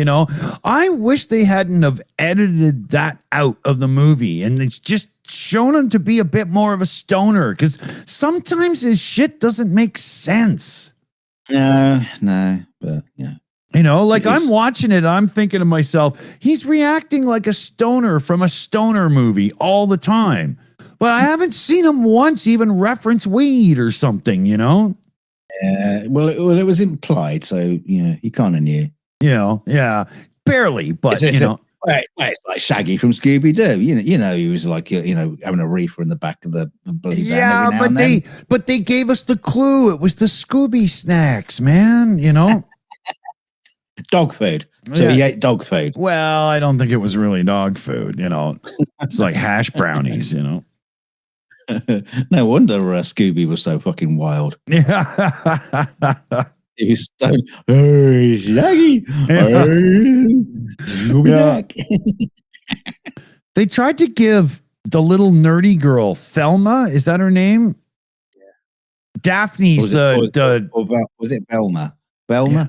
I wish they hadn't have edited that out of the movie and it's just shown him to be a bit more of a stoner because sometimes his shit doesn't make sense. No, but I'm watching it, I'm thinking to myself, he's reacting like a stoner from a stoner movie all the time. But I haven't seen him once even reference weed or something, Well, it was implied, so he kind of knew. Barely, but it's like Shaggy from Scooby Doo. He was like having a reefer in the back of the bloody van. But they gave us the clue. It was the Scooby snacks, man. Dog food. So he ate dog food. Well, I don't think it was really dog food. It's like hash brownies. No wonder Scooby was so fucking wild. Yeah. He was so, hey, Shaggy. They tried to give the little nerdy girl, Thelma, is that her name? Yeah. Daphne's was it Velma? Velma?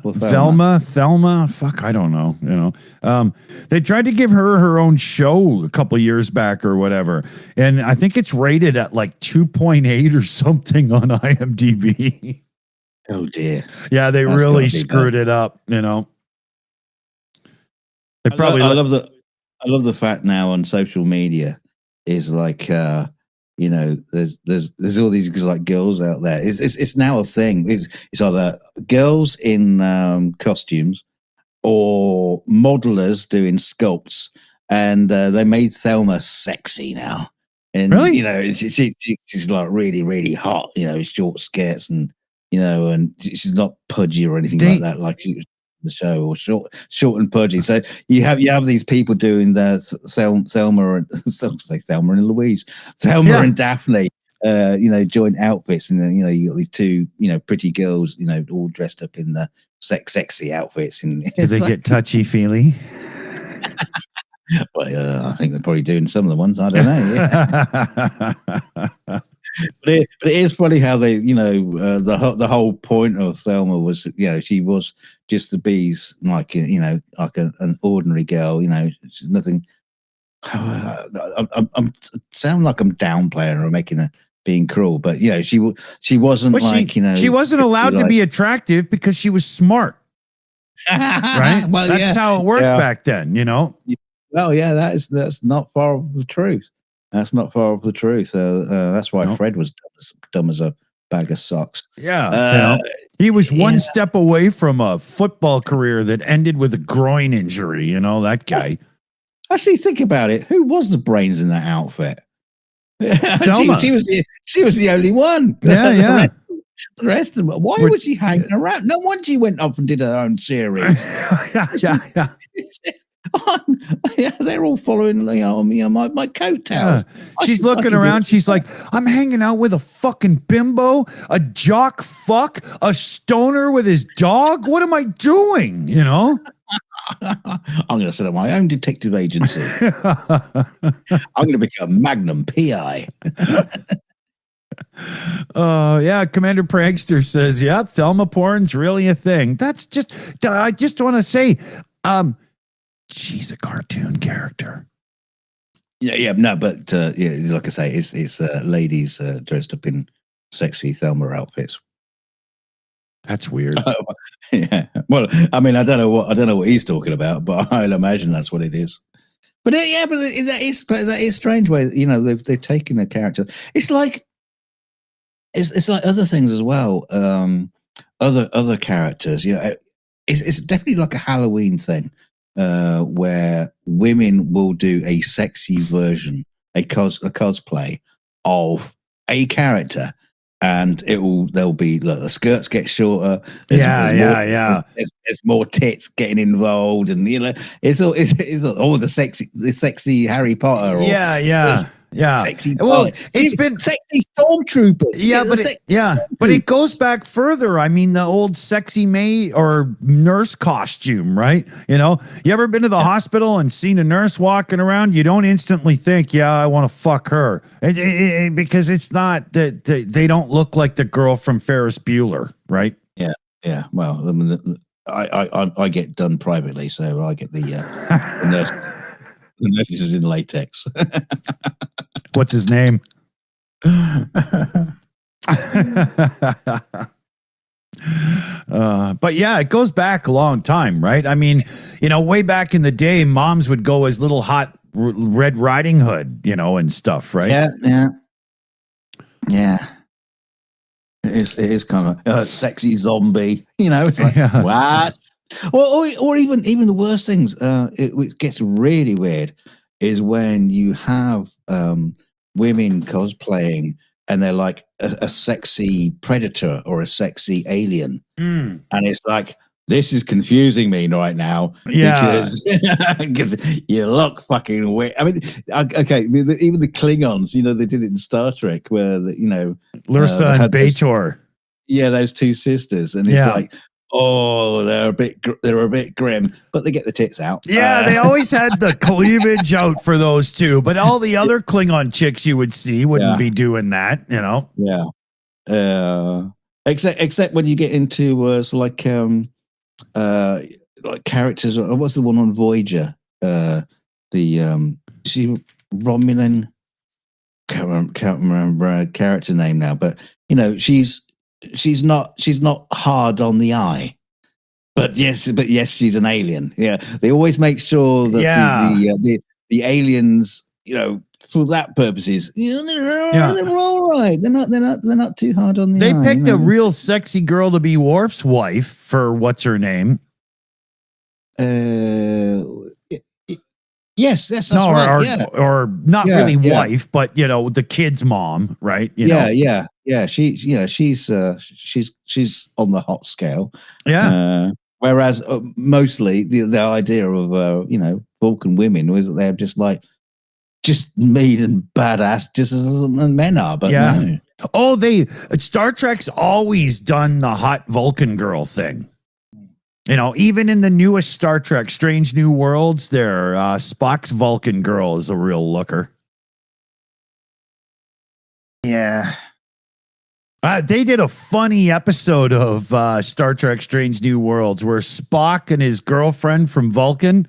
Thelma. Fuck, I don't know. They tried to give her own show a couple years back or whatever, and I think it's rated at like 2.8 or something on IMDb. Oh dear. Yeah, they really screwed it up. They probably. I love the fact now on social media is like. There's all these like girls out there. It's now a thing. It's either girls in costumes or modelers doing sculpts, and they made Thelma sexy now. And really, she's like really really hot. Short skirts and and she's not pudgy or anything like that. Like the show or short and pudgy. So you have these people doing the Thelma and Louise, and Daphne, joint outfits, and then you got these two pretty girls, all dressed up in the sexy outfits. And do they get touchy feely? Well, I think they're probably doing some of the ones. I don't know. Yeah. But it is funny how they, the whole point of Thelma was, she was just the bees, like an ordinary girl. She's nothing. I'm sound like I'm downplaying or making her being cruel, but she wasn't she wasn't allowed to be attractive because she was smart, right? Well, that's how it worked back then, Well, yeah, that's not far off the truth. That's not far off the truth. That's why Fred was dumb as a bag of socks. Yeah. He was one step away from a football career that ended with a groin injury. That guy. Actually, think about it. Who was the brains in that outfit? She was the only one. Yeah. The rest of them. Why was she hanging around? No wonder she went off and did her own series. Yeah. They're all following my coattails. She's looking around. She's like, I'm hanging out with a fucking bimbo, a jock fuck, a stoner with his dog. What am I doing? I'm going to set up my own detective agency. I'm going to become Magnum PI. Commander Prankster says, Thelma porn's really a thing. That's just, I just want to say, she's a cartoon character. But like I say, it's ladies dressed up in sexy Thelma outfits. That's weird. Yeah. Well, I mean, I don't know what he's talking about, but I'll imagine that's what it is. But that is strange. Way they've taken a character. It's like other things as well. Other characters. It's definitely like a Halloween thing, where women will do a sexy version, a cosplay of a character, and there'll be like, the skirts get shorter. There's more tits getting involved, and it's all the sexy Harry Potter. Sexy. Well, it's been sexy stormtroopers. But it goes back further. I mean, the old sexy maid or nurse costume, right? You ever been to the hospital and seen a nurse walking around? You don't instantly think, I want to fuck her, because it's not that they don't look like the girl from Ferris Bueller, right? Yeah. Well, I get done privately, so I get the nurse. The nurse is in latex. What's his name? But yeah, it goes back a long time, right? I mean, way back in the day, moms would go as little hot Red Riding Hood, and stuff, right? Yeah. It is kind of a sexy zombie, It's like what? Or even the worst things. It gets really weird is when you have women cosplaying and they're like a sexy predator or a sexy alien, and it's like, this is confusing me right now because you look fucking weird. I mean, okay, even the Klingons, they did it in Star Trek where Lursa and B'Etor. Those two sisters, and it's like, oh, they're a bit grim, but they get the tits out. Yeah, they always had the cleavage out for those two, but all the other Klingon chicks you would see wouldn't be doing that, Yeah. Except when you get into like characters. What's the one on Voyager? She Romulan. Can't remember her character name now, but she's not hard on the eye, but yes, she's an alien. Yeah, they always make sure that the aliens, for that purposes, they're all right. They're not too hard on the eye. They picked a real sexy girl to be Worf's wife for what's her name? Yes, that's right. Or not really wife, but the kid's mom, right? Yeah. She's on the hot scale. Yeah. Whereas mostly the idea of Vulcan women was that they're just mean and badass, just as men are. But no. Oh, Star Trek's always done the hot Vulcan girl thing. Even in the newest Star Trek, Strange New Worlds, Spock's Vulcan girl is a real looker. Yeah. They did a funny episode of Star Trek Strange New Worlds where Spock and his girlfriend from Vulcan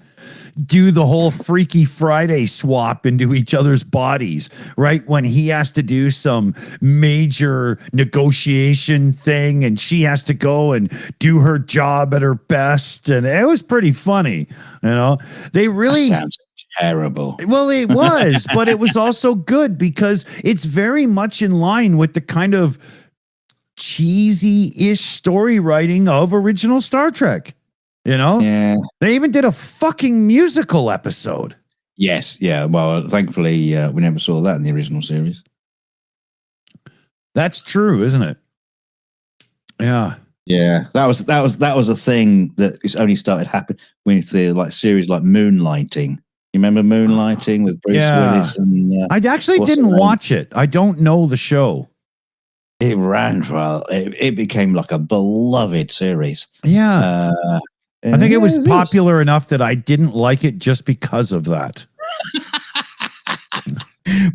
do the whole Freaky Friday swap into each other's bodies, right? When he has to do some major negotiation thing and she has to go and do her job at her best. And it was pretty funny. They really... That sounds terrible. Well, it was, but it was also good because it's very much in line with the kind of cheesy-ish story writing of original Star Trek. Yeah. They even did a fucking musical episode. Yes, yeah. Well, thankfully, we never saw that in the original series. That's true, isn't it? Yeah. Yeah, that was a thing that it's only started happening with the series like Moonlighting. You remember Moonlighting with Bruce Willis? And I actually didn't watch it. I don't know the show. It ran for it became like a beloved series. Yeah. I think it was popular enough that I didn't like it just because of that.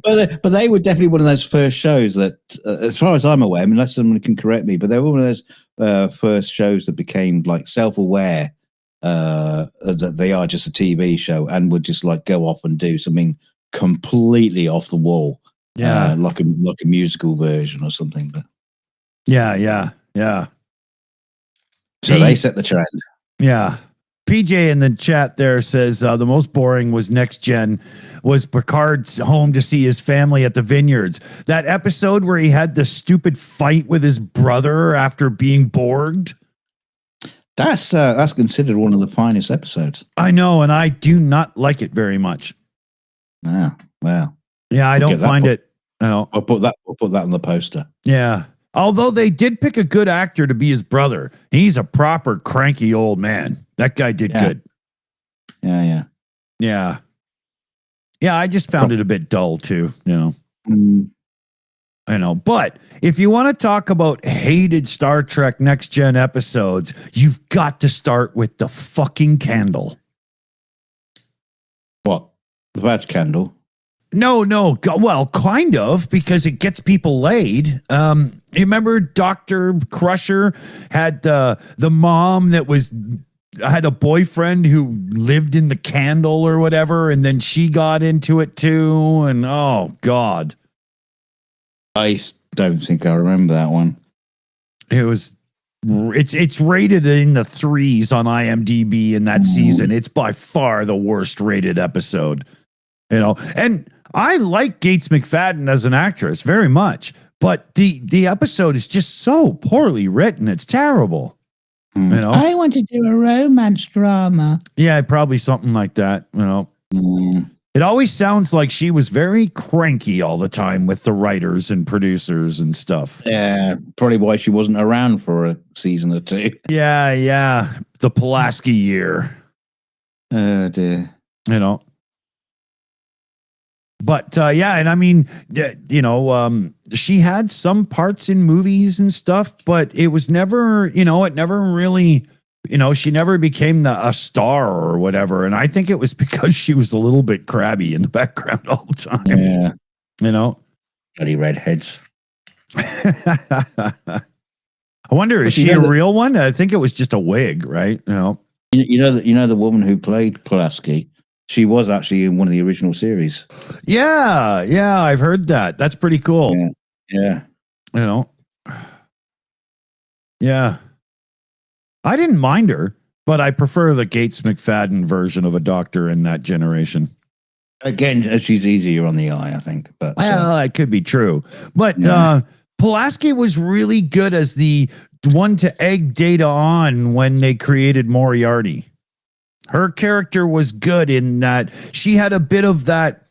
But they were definitely one of those first shows that, as far as I'm aware, unless someone can correct me, but they were one of those first shows that became self-aware that they are just a TV show and would just go off and do something completely off the wall, like a musical version or something. But yeah. So they set the trend. Yeah. PJ in the chat there says the most boring was Next Gen, was Picard's home to see his family at the vineyards. That episode where he had the stupid fight with his brother after being Borged. That's considered one of the finest episodes. I know, and I do not like it very much. Wow. Yeah, I don't find it. You know, We'll put that on the poster. Yeah. Although they did pick a good actor to be his brother. He's a proper cranky old man. That guy did good. Yeah. Yeah, I just found it a bit dull too, you know. I know. But if you want to talk about hated Star Trek Next Gen episodes, you've got to start with the fucking candle. What? The badge candle? No. Well, kind of, because it gets people laid. You remember Dr. Crusher had the mom that had a boyfriend who lived in the candle or whatever, and then she got into it too, and oh God. I don't think I remember that one. It's rated in the 3s on IMDb in that season. It's by far the worst rated episode. You know, and I like Gates McFadden as an actress very much, but the episode is just so poorly written. It's terrible. You know, I want to do a romance drama. Yeah, probably something like that. You know, it always sounds like she was very cranky all the time with the writers and producers and stuff. Yeah, probably why she wasn't around for a season or two. Yeah, the Pulaski year. Oh dear. You know. But and I mean, you know, she had some parts in movies and stuff, but it was never, you know, it never really, you know, she never became a star or whatever. And I think it was because she was a little bit crabby in the background all the time. Yeah. You know, bloody redheads. I wonder, is she a real one? I think it was just a wig, right? You know the woman who played Pulaski. She was actually in one of the original series. Yeah, I've heard that. That's pretty cool. Yeah. You know. Yeah. I didn't mind her, but I prefer the Gates McFadden version of a doctor in that generation. Again, she's easier on the eye, I think. But well, it could be true. But Pulaski was really good as the one to egg Data on when they created Moriarty. Her character was good in that she had a bit of that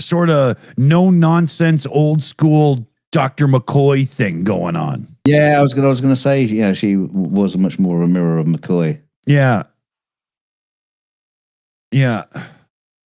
sort of no-nonsense, old-school Dr. McCoy thing going on. Yeah, I was gonna say, yeah, she was much more a mirror of McCoy. Yeah. It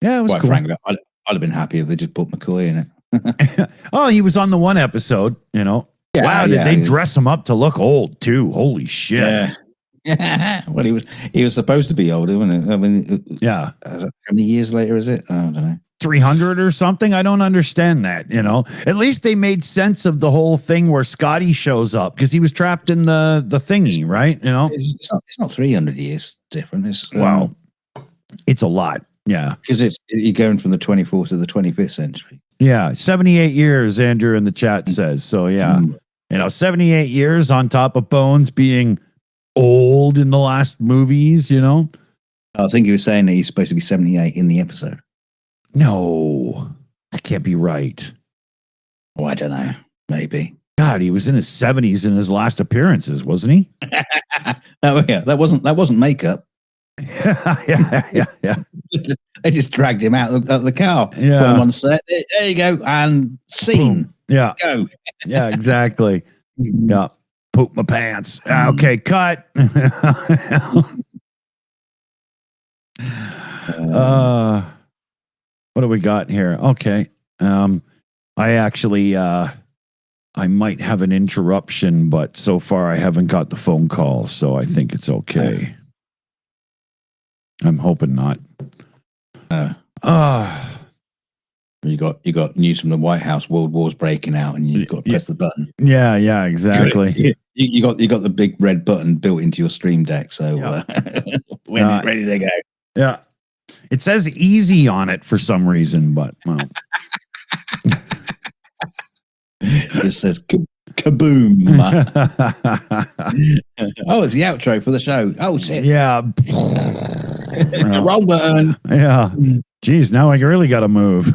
was cool. Frankly, I'd have been happy if they just put McCoy in it. Oh, he was on the one episode, you know. Yeah, wow, did they dress him up to look old too? Holy shit. Yeah. Well, he was supposed to be older, wasn't it? I mean, yeah. How many years later is it? I don't know. 300 or something. I don't understand that. You know, at least they made sense of the whole thing where Scotty shows up because he was trapped in the thingy, right? You know, it's not 300 years different. It's it's a lot. Yeah, because you're going from the 24th to the 25th century. Yeah, 78 years. Andrew in the chat says so. Yeah, you know, 78 years on top of Bones being old in the last movies, you know. I think he was saying that he's supposed to be 78 in the episode. No, that can't be right. Oh, I don't know. Maybe. God, he was in his 70s in his last appearances, wasn't he? Oh yeah, that wasn't makeup. yeah. They just dragged him out of the car. Yeah. Put him on set. There you go. And scene. Boom. Yeah. Go. Yeah, exactly. Yeah. Poop my pants. Okay, cut. What do we got here? Okay. I actually I might have an interruption, but so far I haven't got the phone call, so I think it's okay. I'm hoping not. You got news from the White House. World War's breaking out, and you've got to press the button. Yeah, exactly. You got the big red button built into your Stream Deck, so when it's ready to go. Yeah, it says easy on it for some reason, but well, it says Kaboom. Oh, it's the outro for the show. Oh, shit. Yeah. Wrong button. Yeah. Geez, now I really got to move.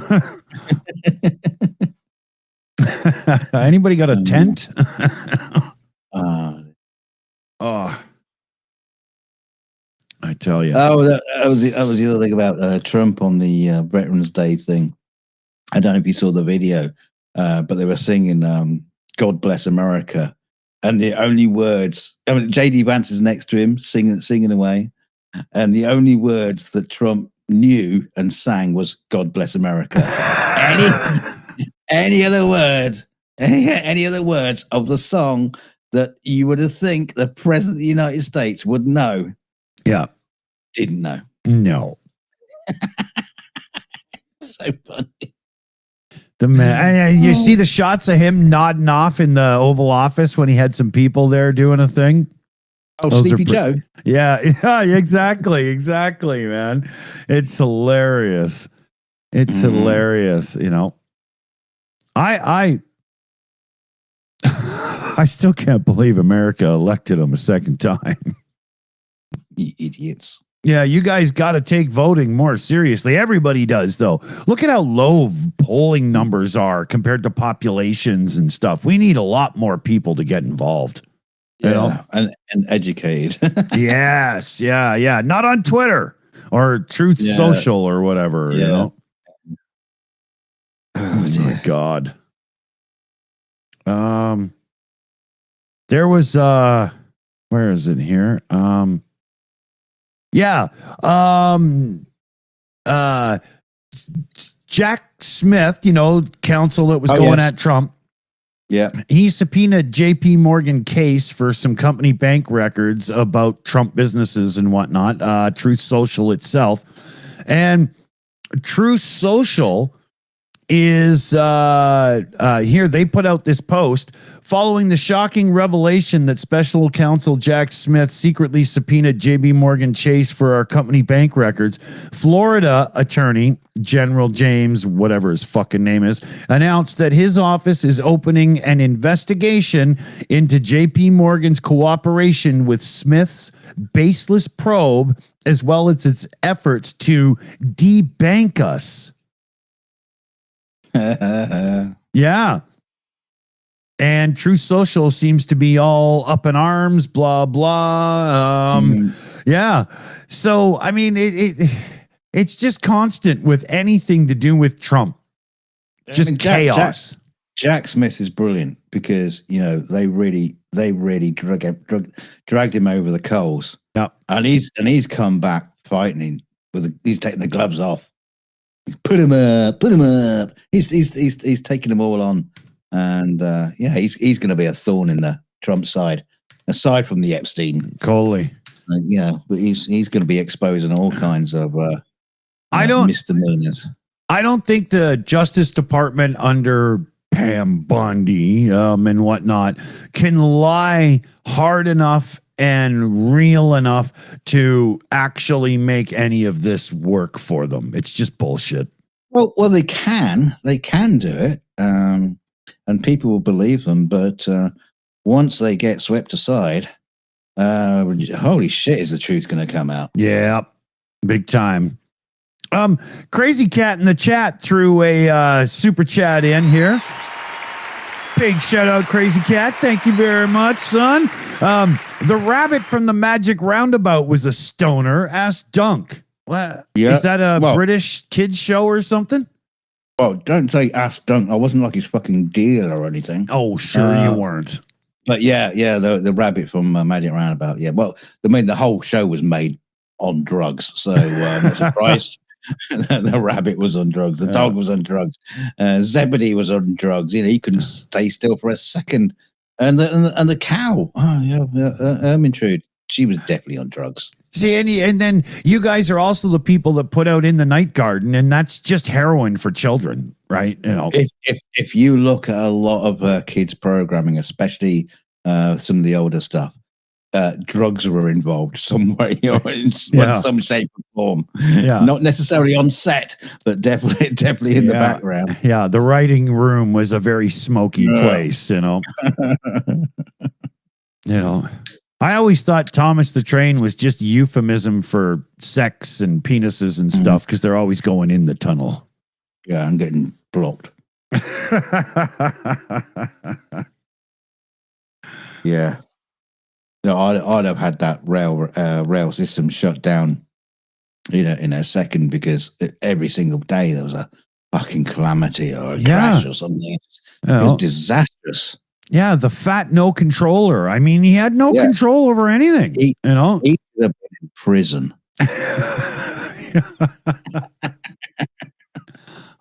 Anybody got a tent? Oh, I tell you. Oh, that was the other thing about Trump on the Veterans Day thing. I don't know if you saw the video, but they were singing "God Bless America," and the only words. I mean, JD Vance is next to him, singing away, and the only words that Trump knew and sang was "God Bless America." any other words? Any other words of the song that you would have think the president of the United States would know? Yeah. Didn't know. No. So funny. The man, and you see the shots of him nodding off in the Oval Office when he had some people there doing a thing. Oh, Those Sleepy Joe. Yeah, exactly, man. It's hilarious. It's hilarious, you know. I still can't believe America elected him a second time. You idiots. Yeah, you guys got to take voting more seriously. Everybody does, though. Look at how low polling numbers are compared to populations and stuff. We need a lot more people to get involved. Yeah, you know? and educated. Yes, yeah. Not on Twitter or Truth Social or whatever, you know? Oh my God. There was where is it here? Jack Smith, you know, counsel that was going at Trump. Yeah. He subpoenaed JP Morgan case for some company bank records about Trump businesses and whatnot, Truth Social itself. And Truth Social is here. They put out this post following the shocking revelation that special counsel Jack Smith secretly subpoenaed JB Morgan Chase for our company bank records. Florida attorney General James, whatever his fucking name is, announced that his office is opening an investigation into JP Morgan's cooperation with Smith's baseless probe, as well as its efforts to debank us. Yeah. And Truth Social seems to be all up in arms, blah, blah. Yeah. So, I mean, it's just constant with anything to do with Trump. Just chaos. Jack Smith is brilliant because, you know, they really dragged him over the coals. Yeah. And he's come back fighting he's taking the gloves off. Put him up. He's taking them all on, and he's going to be a thorn in the Trump side, aside from the Epstein. Coley. But he's going to be exposing all kinds of misdemeanors. I don't think the Justice Department under Pam Bondi and whatnot can lie hard enough and real enough to actually make any of this work for them. It's just bullshit. Well, they can do it, and people will believe them. But once they get swept aside, holy shit, is the truth going to come out? Yeah, big time. Crazy Cat in the chat threw a super chat in here. Big shout out, Crazy Cat. Thank you very much, son. The rabbit from the Magic Roundabout was a stoner. Ask Dunk. What? Yeah. Is that a British kids show or something? Well, don't say Ask Dunk. I wasn't like his fucking deal or anything. Oh, sure you weren't. But the rabbit from Magic Roundabout. Yeah, well, the whole show was made on drugs, so I'm not surprised. The rabbit was on drugs. The dog was on drugs. Zebedee was on drugs. You know, he couldn't stay still for a second. And the cow. Oh yeah, Ermintrude. She was definitely on drugs. See, and then you guys are also the people that put out In the Night Garden, and that's just heroin for children, right? You know, if you look at a lot of kids programming, especially some of the older stuff, drugs were involved somewhere, in some shape or form. Yeah. Not necessarily on set, but definitely in the background. Yeah, the writing room was a very smoky place, I always thought Thomas the Train was just euphemism for sex and penises and stuff because they're always going in the tunnel. Yeah, I'm getting blocked. Yeah. No, I'd have had that rail system shut down, in a second, because every single day there was a fucking calamity or a crash or something. It was disastrous. Yeah, the fat no controller. I mean, he had no control over anything. He could have been in prison.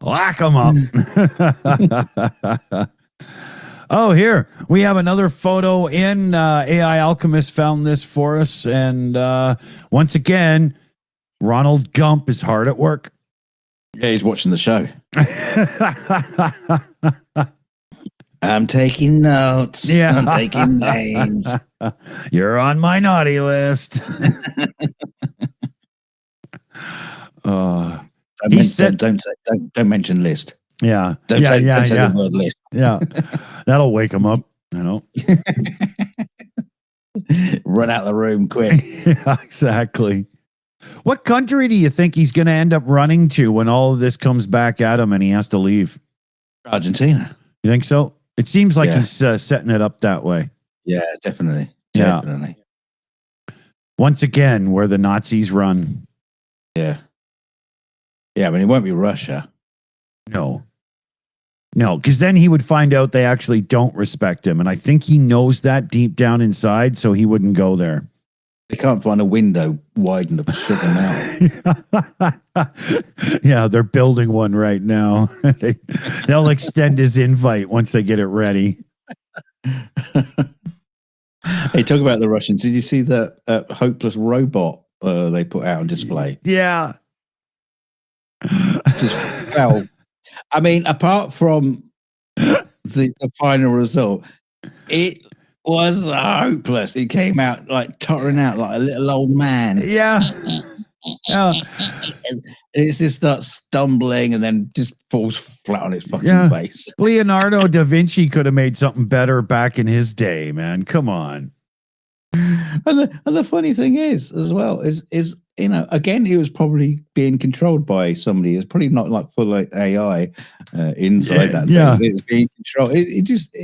Lock him up. Oh, here we have another photo in. AI Alchemist found this for us. And once again, Ronald Gump is hard at work. Yeah, he's watching the show. I'm taking notes. Yeah. I'm taking names. You're on my naughty list. Don't mention list. Yeah. Don't say the word list. Yeah. That'll wake him up, Run out of the room quick. Yeah, exactly. What country do you think he's going to end up running to when all of this comes back at him and he has to leave? Argentina. You think so? It seems like he's setting it up that way. Yeah, definitely. Yeah. Definitely. Once again, where the Nazis run. Yeah. Yeah, but it won't be Russia. No, because then he would find out they actually don't respect him. And I think he knows that deep down inside, so he wouldn't go there. They can't find a window wide enough to shut him out. Yeah, they're building one right now. They'll extend his invite once they get it ready. Hey, talk about the Russians. Did you see the hopeless robot they put out on display? Yeah. Just fell. I mean, apart from the final result, it was hopeless. He came out like tottering out like a little old man. Yeah. It just starts stumbling and then just falls flat on its fucking face. Leonardo da Vinci could have made something better back in his day, man. Come on. And the funny thing is, as well, is again, he was probably being controlled by somebody. It's probably not like full AI inside that thing. It was being controlled. It just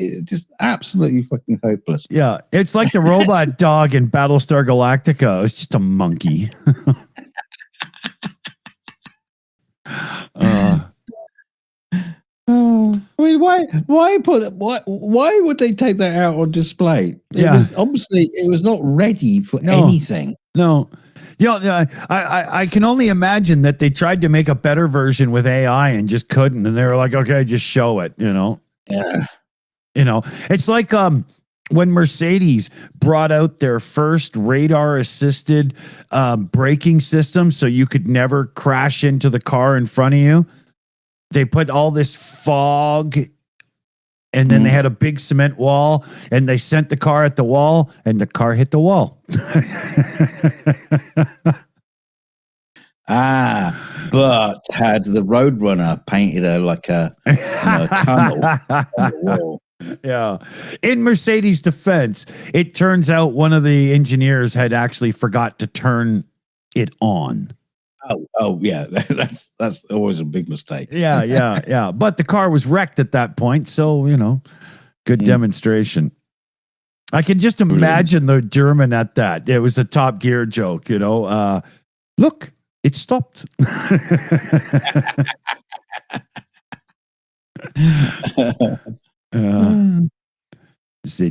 absolutely fucking hopeless. Yeah, it's like the robot dog in Battlestar Galactica. It's just a monkey. I mean, why would they take that out on display? It was not ready for anything. No. I can only imagine that they tried to make a better version with AI and just couldn't. And they were like, okay, just show it, Yeah. It's like when Mercedes brought out their first radar assisted braking system so you could never crash into the car in front of you. They put all this fog and then they had a big cement wall and they sent the car at the wall and the car hit the wall. But had the Roadrunner painted her like a tunnel on the wall. Yeah. In Mercedes' defense, it turns out one of the engineers had actually forgot to turn it on. Oh, yeah. That's always a big mistake. Yeah. But the car was wrecked at that point, so good demonstration. I can just imagine the German at that. It was a Top Gear joke, look, it stopped. The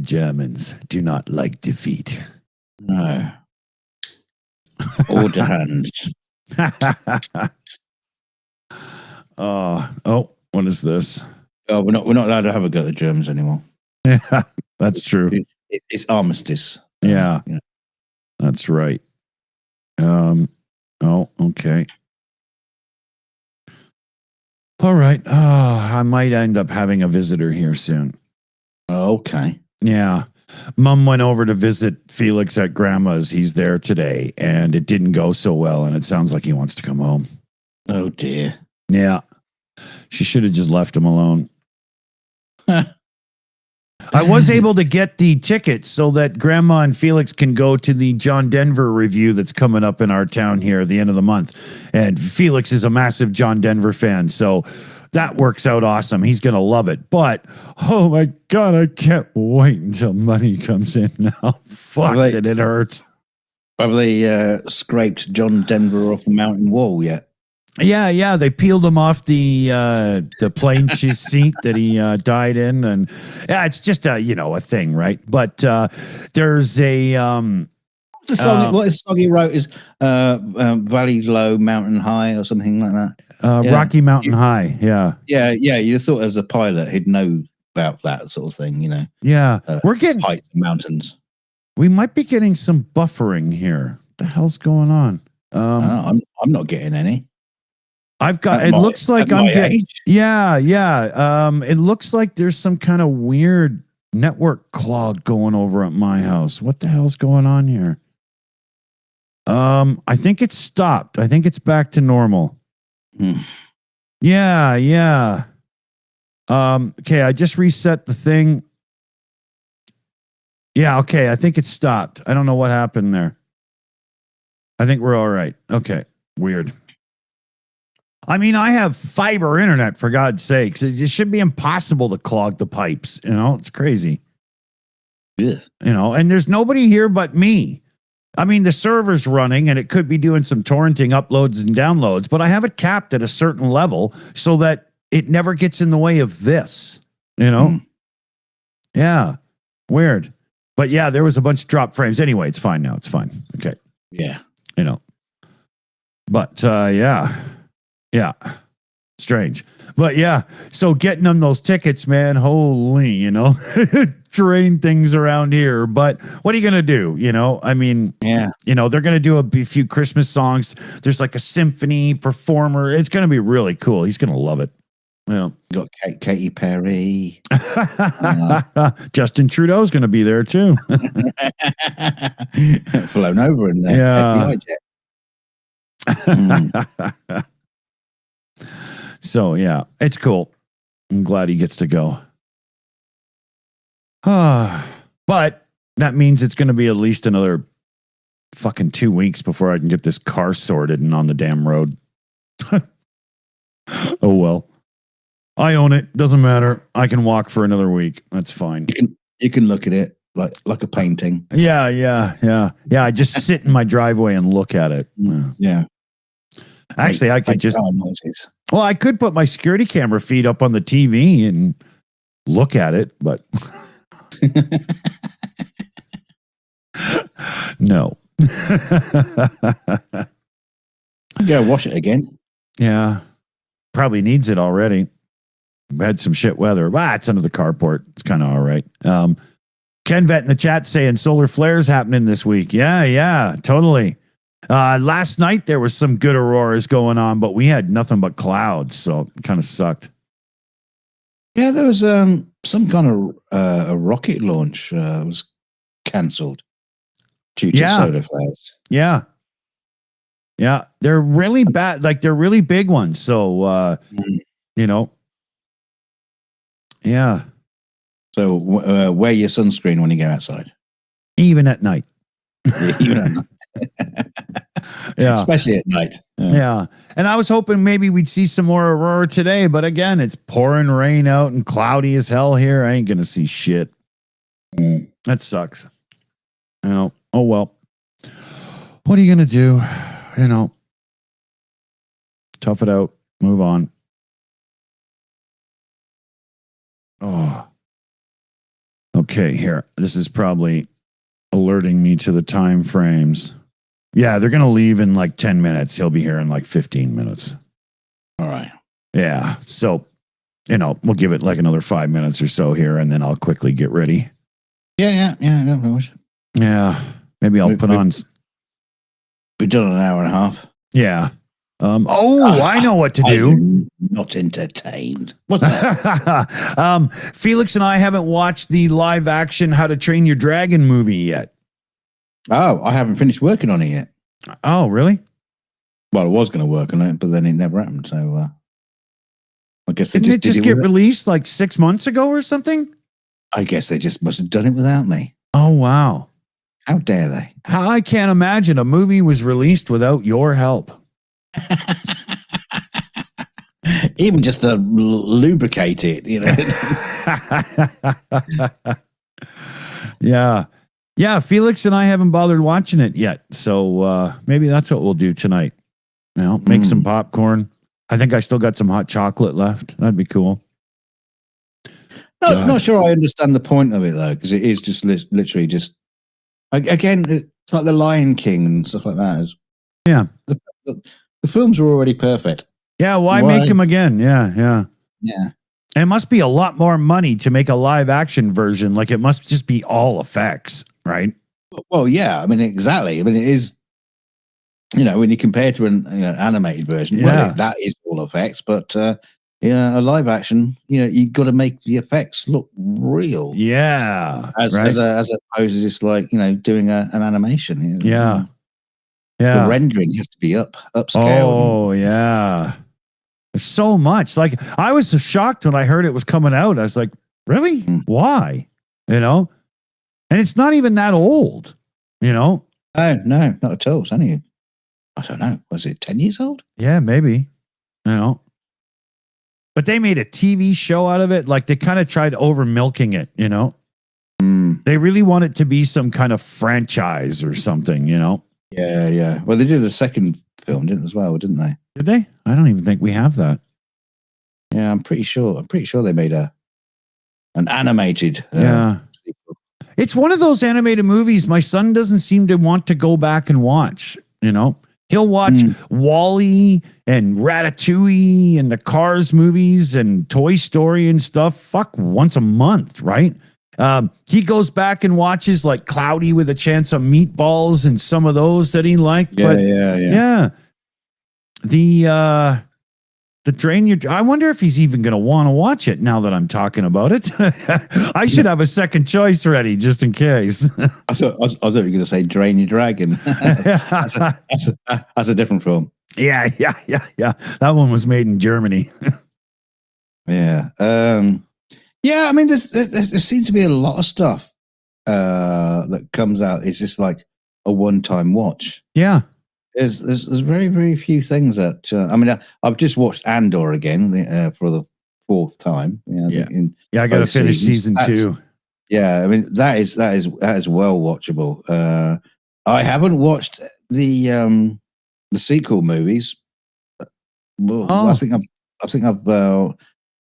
Germans do not like defeat. No. Order hands. What is this? Oh, we're not allowed to have a go at the Germans anymore. Yeah, that's true. It's armistice. Yeah, that's right. Okay. All right. I might end up having a visitor here soon. Okay. Yeah. Mom went over to visit Felix at grandma's. He's there today, and it didn't go so well, and it sounds like he wants to come home. Oh dear. Yeah. She should have just left him alone. I was able to get the tickets so that Grandma and Felix can go to the John Denver review that's coming up in our town here at the end of the month. And Felix is a massive John Denver fan, so that works out awesome. He's going to love it. But, oh my God, I can't wait until money comes in now. Fuck it, it hurts. Have they scraped John Denver off the mountain wall yet? Yeah, they peeled him off the plane seat that he died in, and yeah, it's just a thing, right? But there's a the song, what is the song he wrote is Valley Low, Mountain High, or something like that. Rocky Mountain High. Yeah. You thought as a pilot he'd know about that sort of thing, Yeah, we're getting heights, mountains. We might be getting some buffering here. What the hell's going on? I'm not getting any. I've got. It looks like I'm getting. Yeah. It looks like there's some kind of weird network clog going over at my house. What the hell's going on here? I think it's stopped. I think it's back to normal. Yeah. Okay, I just reset the thing. Yeah, okay, I think it's stopped. I don't know what happened there. I think we're all right. Okay, weird. I mean, I have fiber internet, for God's sakes. It should be impossible to clog the pipes. It's crazy. Yeah. And there's nobody here but me. I mean, the server's running and it could be doing some torrenting uploads and downloads, but I have it capped at a certain level so that it never gets in the way of this, Yeah. Weird. But yeah, there was a bunch of drop frames. Anyway, it's fine now. It's fine. Okay. Yeah. But yeah. Strange. But yeah, so getting them those tickets, man, holy, train things around here. But what are you going to do? I mean, yeah, they're going to do a few Christmas songs. There's like a symphony performer. It's going to be really cool. He's going to love it. Got Katy Perry. Justin Trudeau's going to be there too. Flown over in there. Yeah. So yeah, it's cool. I'm glad he gets to go. But that means it's going to be at least another fucking 2 weeks before I can get this car sorted and on the damn road. Oh well. I own it. Doesn't matter. I can walk for another week. That's fine. You can look at it like a painting. Yeah. I just sit in my driveway and look at it. Yeah. Actually, I could just. Well, I could put my security camera feed up on the TV and look at it, but no. Go wash it again. Yeah, probably needs it already. We had some shit weather. It's under the carport. It's kind of all right. Ken Vet in the chat saying solar flares happening this week. Yeah, totally. Last night there was some good auroras going on, but we had nothing but clouds, so it kind of sucked. Yeah, there was some kind of a rocket launch was cancelled due to solar flares. Yeah, they're really bad. Like they're really big ones. So yeah. So wear your sunscreen when you go outside, even at night. Even at night. Yeah, especially at night. Yeah, and I was hoping maybe we'd see some more aurora today, but again, it's pouring rain out and cloudy as hell here. I ain't gonna see shit. That sucks. Oh well. What are you gonna do? Tough it out. Move on. Oh. Okay, here. This is probably alerting me to the time frames. Yeah, they're going to leave in like 10 minutes. He'll be here in like 15 minutes. All right. Yeah. So, we'll give it like another 5 minutes or so here, and then I'll quickly get ready. Yeah. No, yeah. Maybe I'll put on. We've done an hour and a half. Yeah. I know what to do. I'm not entertained. What's that? Felix and I haven't watched the live action How to Train Your Dragon movie yet. Oh, I haven't finished working on it yet. Oh, really? Well, I was going to work on it, but then it never happened. So I guess Didn't it just get released like 6 months ago or something? I guess they just must have done it without me. Oh, wow. How dare they? I can't imagine a movie was released without your help. Even just to lubricate it, you know. Yeah, Felix and I haven't bothered watching it yet, so maybe that's what we'll do tonight. You know, make some popcorn. I think I still got some hot chocolate left. That'd be cool. Not sure I understand the point of it though, because it is just literally just again, it's like the Lion King and stuff like that. Yeah, the films were already perfect. Yeah, why make them again? Yeah. And it must be a lot more money to make a live action version. Like it must just be all effects, right? Well, yeah. I mean, exactly. I mean, it is. You know, when you compare to an animated version, well, that is all effects. But a live action, you got to make the effects look real. Yeah, as opposed to just like doing an animation. Yeah. The rendering has to be upscale. Oh yeah. So much. Like I was so shocked when I heard it was coming out. I was like, really? Why? And it's not even that old, No, not at all. It's only, I don't know. Was it 10 years old? Yeah, maybe. But they made a TV show out of it. Like they kind of tried over milking it, They really want it to be some kind of franchise or something, Yeah. Well, they did a second film, didn't they? Did they? I don't even think we have that. Yeah, I'm pretty sure they made an animated sequel. It's one of those animated movies my son doesn't seem to want to go back and watch, He'll watch Wall-E and Ratatouille and the Cars movies and Toy Story and stuff. Once a month, right? He goes back and watches like Cloudy with a Chance of Meatballs and some of those that he liked. Yeah. The Drain Your... I wonder if he's even going to want to watch it now that I'm talking about it. I should have a second choice ready just in case. I thought you were going to say Drain Your Dragon. That's a different film. Yeah. That one was made in Germany. Yeah. I mean, there seems to be a lot of stuff that comes out. It's just like a one-time watch. Yeah. There's very, very few things that I mean. I've just watched Andor again for the fourth time. I got to finish season 2. Yeah, I mean that is well watchable. I haven't watched the sequel movies. I think I've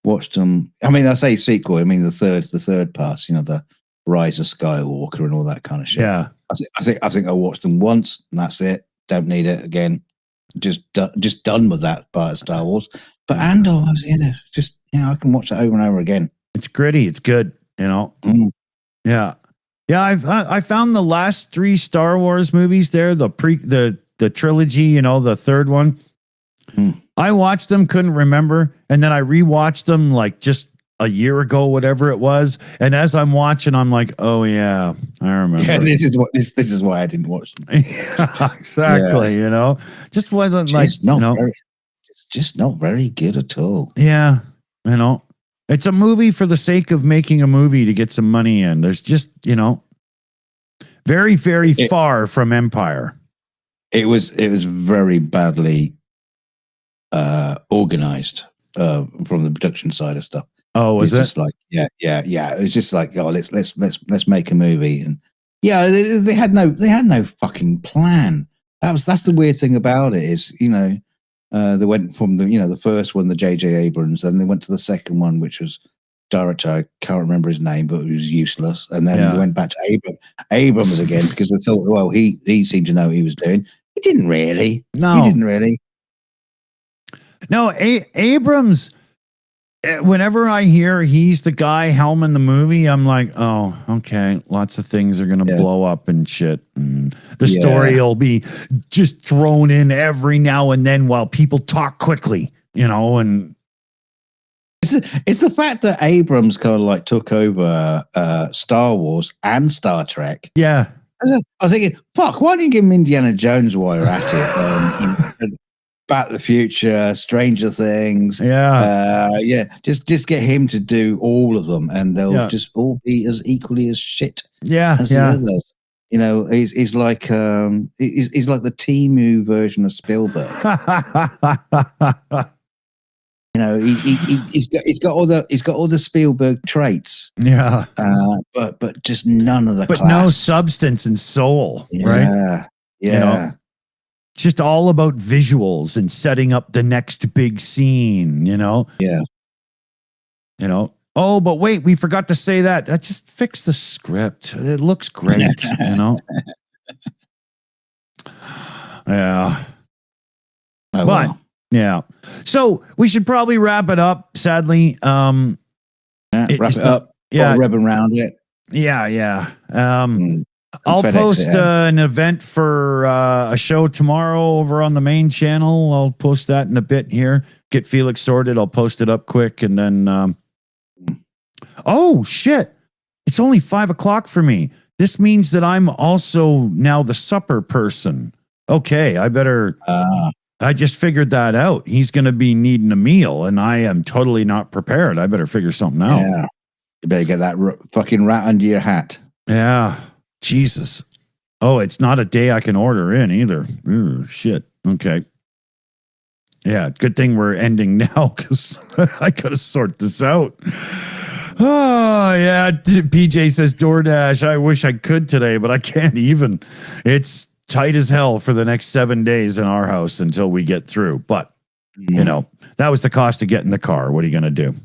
watched them. I mean, I say sequel. I mean the third pass. The Rise of Skywalker and all that kind of shit. Yeah, I think I watched them once and that's it. Don't need it again. Just done with that part of Star Wars. But Andor, I can watch that over and over again. It's gritty. It's good. Yeah. I found the last 3 Star Wars movies there. The trilogy. The third one. I watched them, couldn't remember, and then I rewatched them like just a year ago, whatever it was. And as I'm watching, I'm like, oh yeah, I remember. Yeah, this is why I didn't watch them. Yeah, exactly. Just wasn't just not very good at all. Yeah, it's a movie for the sake of making a movie to get some money in. There's just very, very far from Empire. It was very badly organized from the production side of stuff. Oh, was it? Just like yeah. It was just like, oh, let's make a movie, and they had no fucking plan. That's the weird thing about it is they went from the first one, the J.J. Abrams, then they went to the second one, which was director, I can't remember his name, but it was useless, and then they went back to Abrams again because they thought, well, he seemed to know what he was doing. He didn't really. No, he didn't really. No, Abrams. whenever I hear he's the guy helming the movie, I'm like, oh, okay, lots of things are gonna blow up and shit, and the story will be just thrown in every now and then while people talk quickly, and it's the fact that Abrams kind of like took over Star Wars and Star Trek. Yeah. I was thinking, fuck, why didn't you give him Indiana Jones while you're at it? Back to the Future, Stranger Things. Just get him to do all of them, and they'll just all be as equally as shit as the others. He's like he's like the Temu version of Spielberg. He's got all the Spielberg traits. Yeah. But just none of the class. No substance and soul, right? Yeah. Just all about visuals and setting up the next big scene, Yeah. Oh, but wait, we forgot to say that. Just fix the script. It looks great, Yeah. But yeah. So we should probably wrap it up, sadly. Wrap it up. Yeah. Ribbon around it. Yeah. I'll post an event for a show tomorrow over on the main channel. I'll post that in a bit here. Get Felix sorted. I'll post it up quick. And then, oh, shit. It's only 5 o'clock for me. This means that I'm also now the supper person. Okay, I better... I just figured that out. He's going to be needing a meal, and I am totally not prepared. I better figure something out. Yeah. You better get that fucking rat under your hat. Yeah. Jesus. Oh, it's not a day I can order in either. Ooh, shit. Okay. Yeah, good thing we're ending now because I got to sort this out. Oh, yeah. PJ says DoorDash. I wish I could today, but I can't even. It's tight as hell for the next 7 days in our house until we get through. But, that was the cost of getting the car. What are you going to do?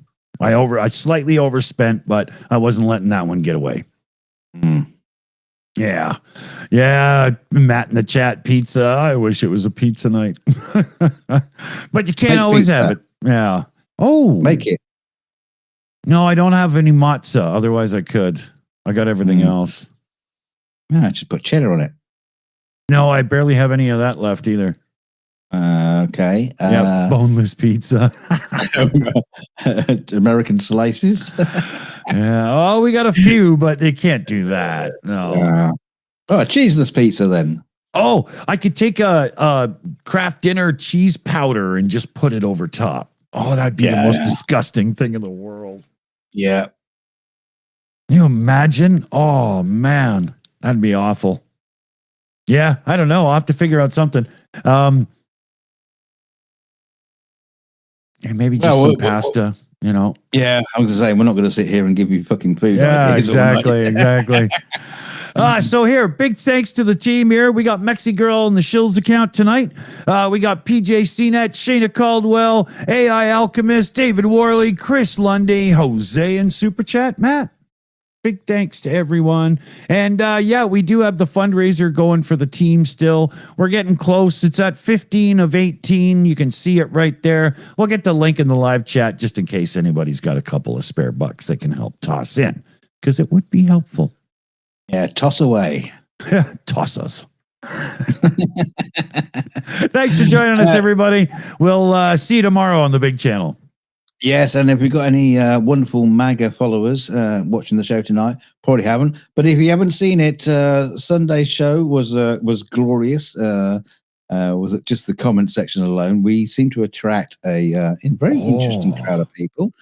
I slightly overspent, but I wasn't letting that one get away. Yeah. Matt in the chat, pizza. I wish it was a pizza night. But you can't always have it. Yeah. Oh. Make it. No, I don't have any matzah. Otherwise I could. I got everything else. Yeah, just put cheddar on it. No, I barely have any of that left either. Okay. Yeah, boneless pizza. American slices. Yeah. Oh, we got a few, but they can't do that. No. Cheeseless pizza then. Oh, I could take a Kraft Dinner cheese powder and just put it over top. Oh, that'd be the most disgusting thing in the world. Yeah. Can you imagine? Oh, man. That'd be awful. Yeah, I don't know. I'll have to figure out something. And maybe just some pasta, Yeah, I was going to say, we're not going to sit here and give you fucking food. Yeah, exactly. So here, big thanks to the team here. We got Mexi Girl in the Shills account tonight. We got PJ CNET, Shayna Caldwell, AI Alchemist, David Worley, Chris Lundy, Jose, and Super Chat Matt. Big thanks to everyone. And we do have the fundraiser going for the team still. We're getting close. It's at 15 of 18. You can see it right there. We'll get the link in the live chat just in case anybody's got a couple of spare bucks they can help toss in because it would be helpful. Yeah, toss away. Toss us. Thanks for joining us, everybody. We'll see you tomorrow on the big channel. Yes, and if we've got any wonderful MAGA followers watching the show tonight, probably haven't. But if you haven't seen it, Sunday's show was glorious. Was it just the comment section alone? We seem to attract a very interesting crowd of people,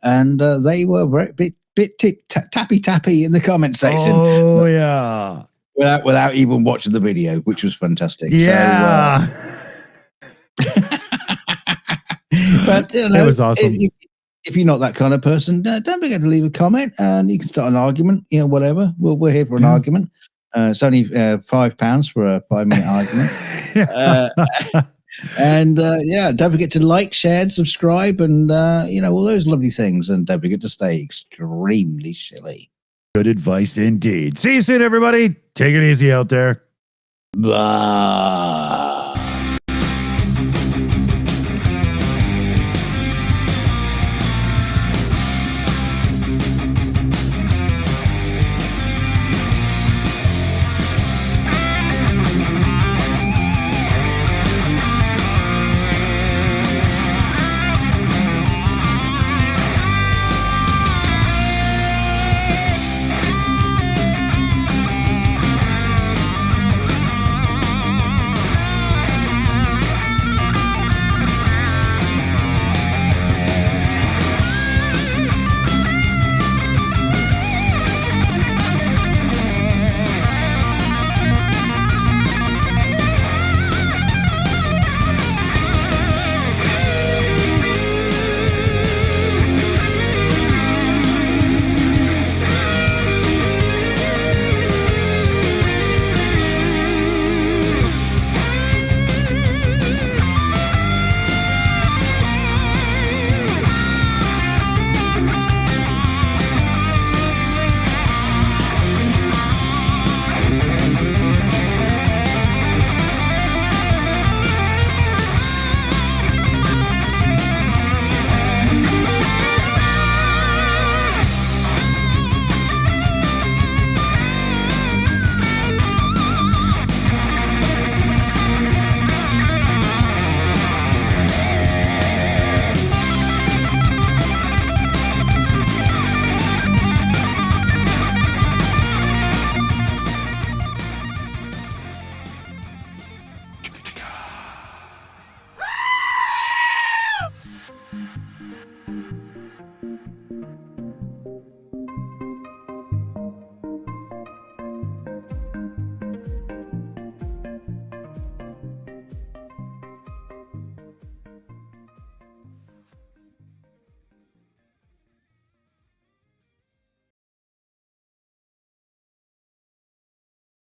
and they were very bit tappy in the comment section. Oh yeah, without even watching the video, which was fantastic. Yeah. So, but it was awesome. If you're not that kind of person, don't forget to leave a comment, and you can start an argument. Whatever. We're here for an argument. It's only £5 for a 5-minute argument. And don't forget to like, share, and subscribe, and all those lovely things. And don't forget to stay extremely shilly. Good advice indeed. See you soon, everybody. Take it easy out there. Bye.